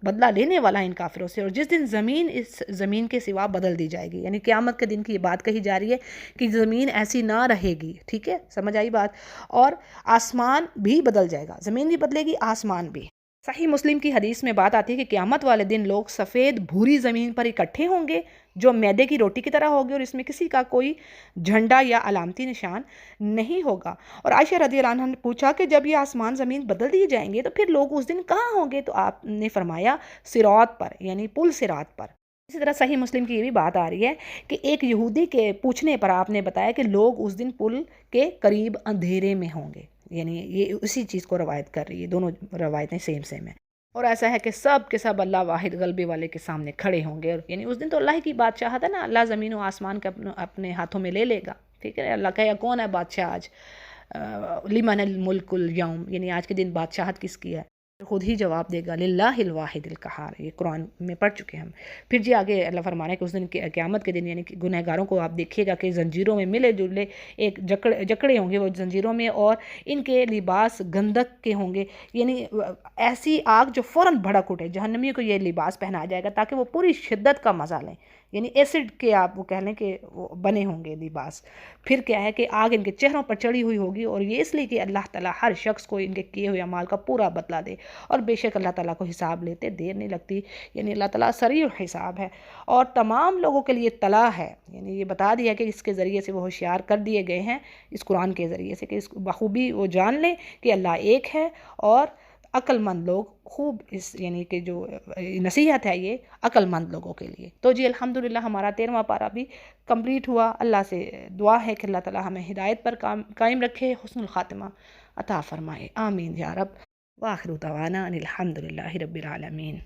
بدلہ لینے والا ان کافروں سے، اور جس دن زمین اس زمین کے سوا بدل دی جائے گی، یعنی قیامت کے دن کی یہ بات کہی جا رہی ہے کہ زمین ایسی نہ رہے گی، ٹھیک ہے، سمجھ آئی بات، اور آسمان بھی بدل جائے گا، زمین بھی بدلے گی، آسمان بھی۔ صحیح مسلم کی حدیث میں بات آتی ہے کہ قیامت والے دن لوگ سفید بھوری زمین پر اکٹھے ہوں گے جو میدے کی روٹی کی طرح ہوگی، اور اس میں کسی کا کوئی جھنڈا یا علامتی نشان نہیں ہوگا، اور عائشہ رضی اللہ عنہ نے پوچھا کہ جب یہ آسمان زمین بدل دیے جائیں گے تو پھر لوگ اس دن کہاں ہوں گے، تو آپ نے فرمایا صراط پر، یعنی پل صراط پر۔ اسی طرح صحیح مسلم کی یہ بھی بات آ رہی ہے کہ ایک یہودی کے پوچھنے پر آپ نے بتایا کہ لوگ اس دن پل کے قریب اندھیرے میں ہوں گے، یعنی یہ اسی چیز کو روایت کر رہی ہے، دونوں روایتیں سیم ہیں، اور ایسا ہے کہ سب کے سب اللہ واحد غلبے والے کے سامنے کھڑے ہوں گے، اور یعنی اس دن تو اللہ کی بادشاہت ہے نا، اللہ زمین و آسمان کا اپنے ہاتھوں میں لے لے گا، ٹھیک ہے، اللہ کہے کون ہے بادشاہ آج، لمن الملک اليوم، یعنی آج کے دن بادشاہت کس کی ہے، خود ہی جواب دے گا للہ الواحد القہار، یہ قرآن میں پڑھ چکے ہیں ہم۔ پھر جی آگے اللہ فرمانے کہ اس دن قیامت کے دن یعنی کہ گنہگاروں کو آپ دیکھیے گا کہ زنجیروں میں ملے جلے ایک جکڑے ہوں گے وہ زنجیروں میں، اور ان کے لباس گندک کے ہوں گے، یعنی ایسی آگ جو فوراً بھڑک اٹھے، جہنمیوں کو یہ لباس پہنایا جائے گا تاکہ وہ پوری شدت کا مزہ لیں، یعنی ایسڈ کے آپ وہ کہہ لیں کہ وہ بنے ہوں گے لباس. پھر کیا ہے کہ آگ ان کے چہروں پر چڑھی ہوئی ہوگی، اور یہ اس لیے کہ اللہ تعالیٰ ہر شخص کو ان کے کیے ہوئے اعمال کا پورا بدلہ دے، اور بے شک اللہ تعالیٰ کو حساب لیتے دیر نہیں لگتی. یعنی اللہ تعالیٰ سریع الحساب ہے اور تمام لوگوں کے لیے طلع ہے. یعنی یہ بتا دیا کہ اس کے ذریعے سے وہ ہوشیار کر دیے گئے ہیں اس قرآن کے ذریعے سے، کہ اس بخوبی وہ جان لیں کہ اللہ ایک ہے. اور عقل مند لوگ خوب اس یعنی کہ جو نصیحت ہے یہ عقل مند لوگوں کے لیے. تو جی الحمدللہ ہمارا 13واں پارہ بھی کمپلیٹ ہوا. اللہ سے دعا ہے کہ اللہ تعالیٰ ہمیں ہدایت پر قائم رکھے، حسن الخاتمہ عطا فرمائے. آمین یا رب. وآخر دعوانا ان الحمدللہ رب العالمین.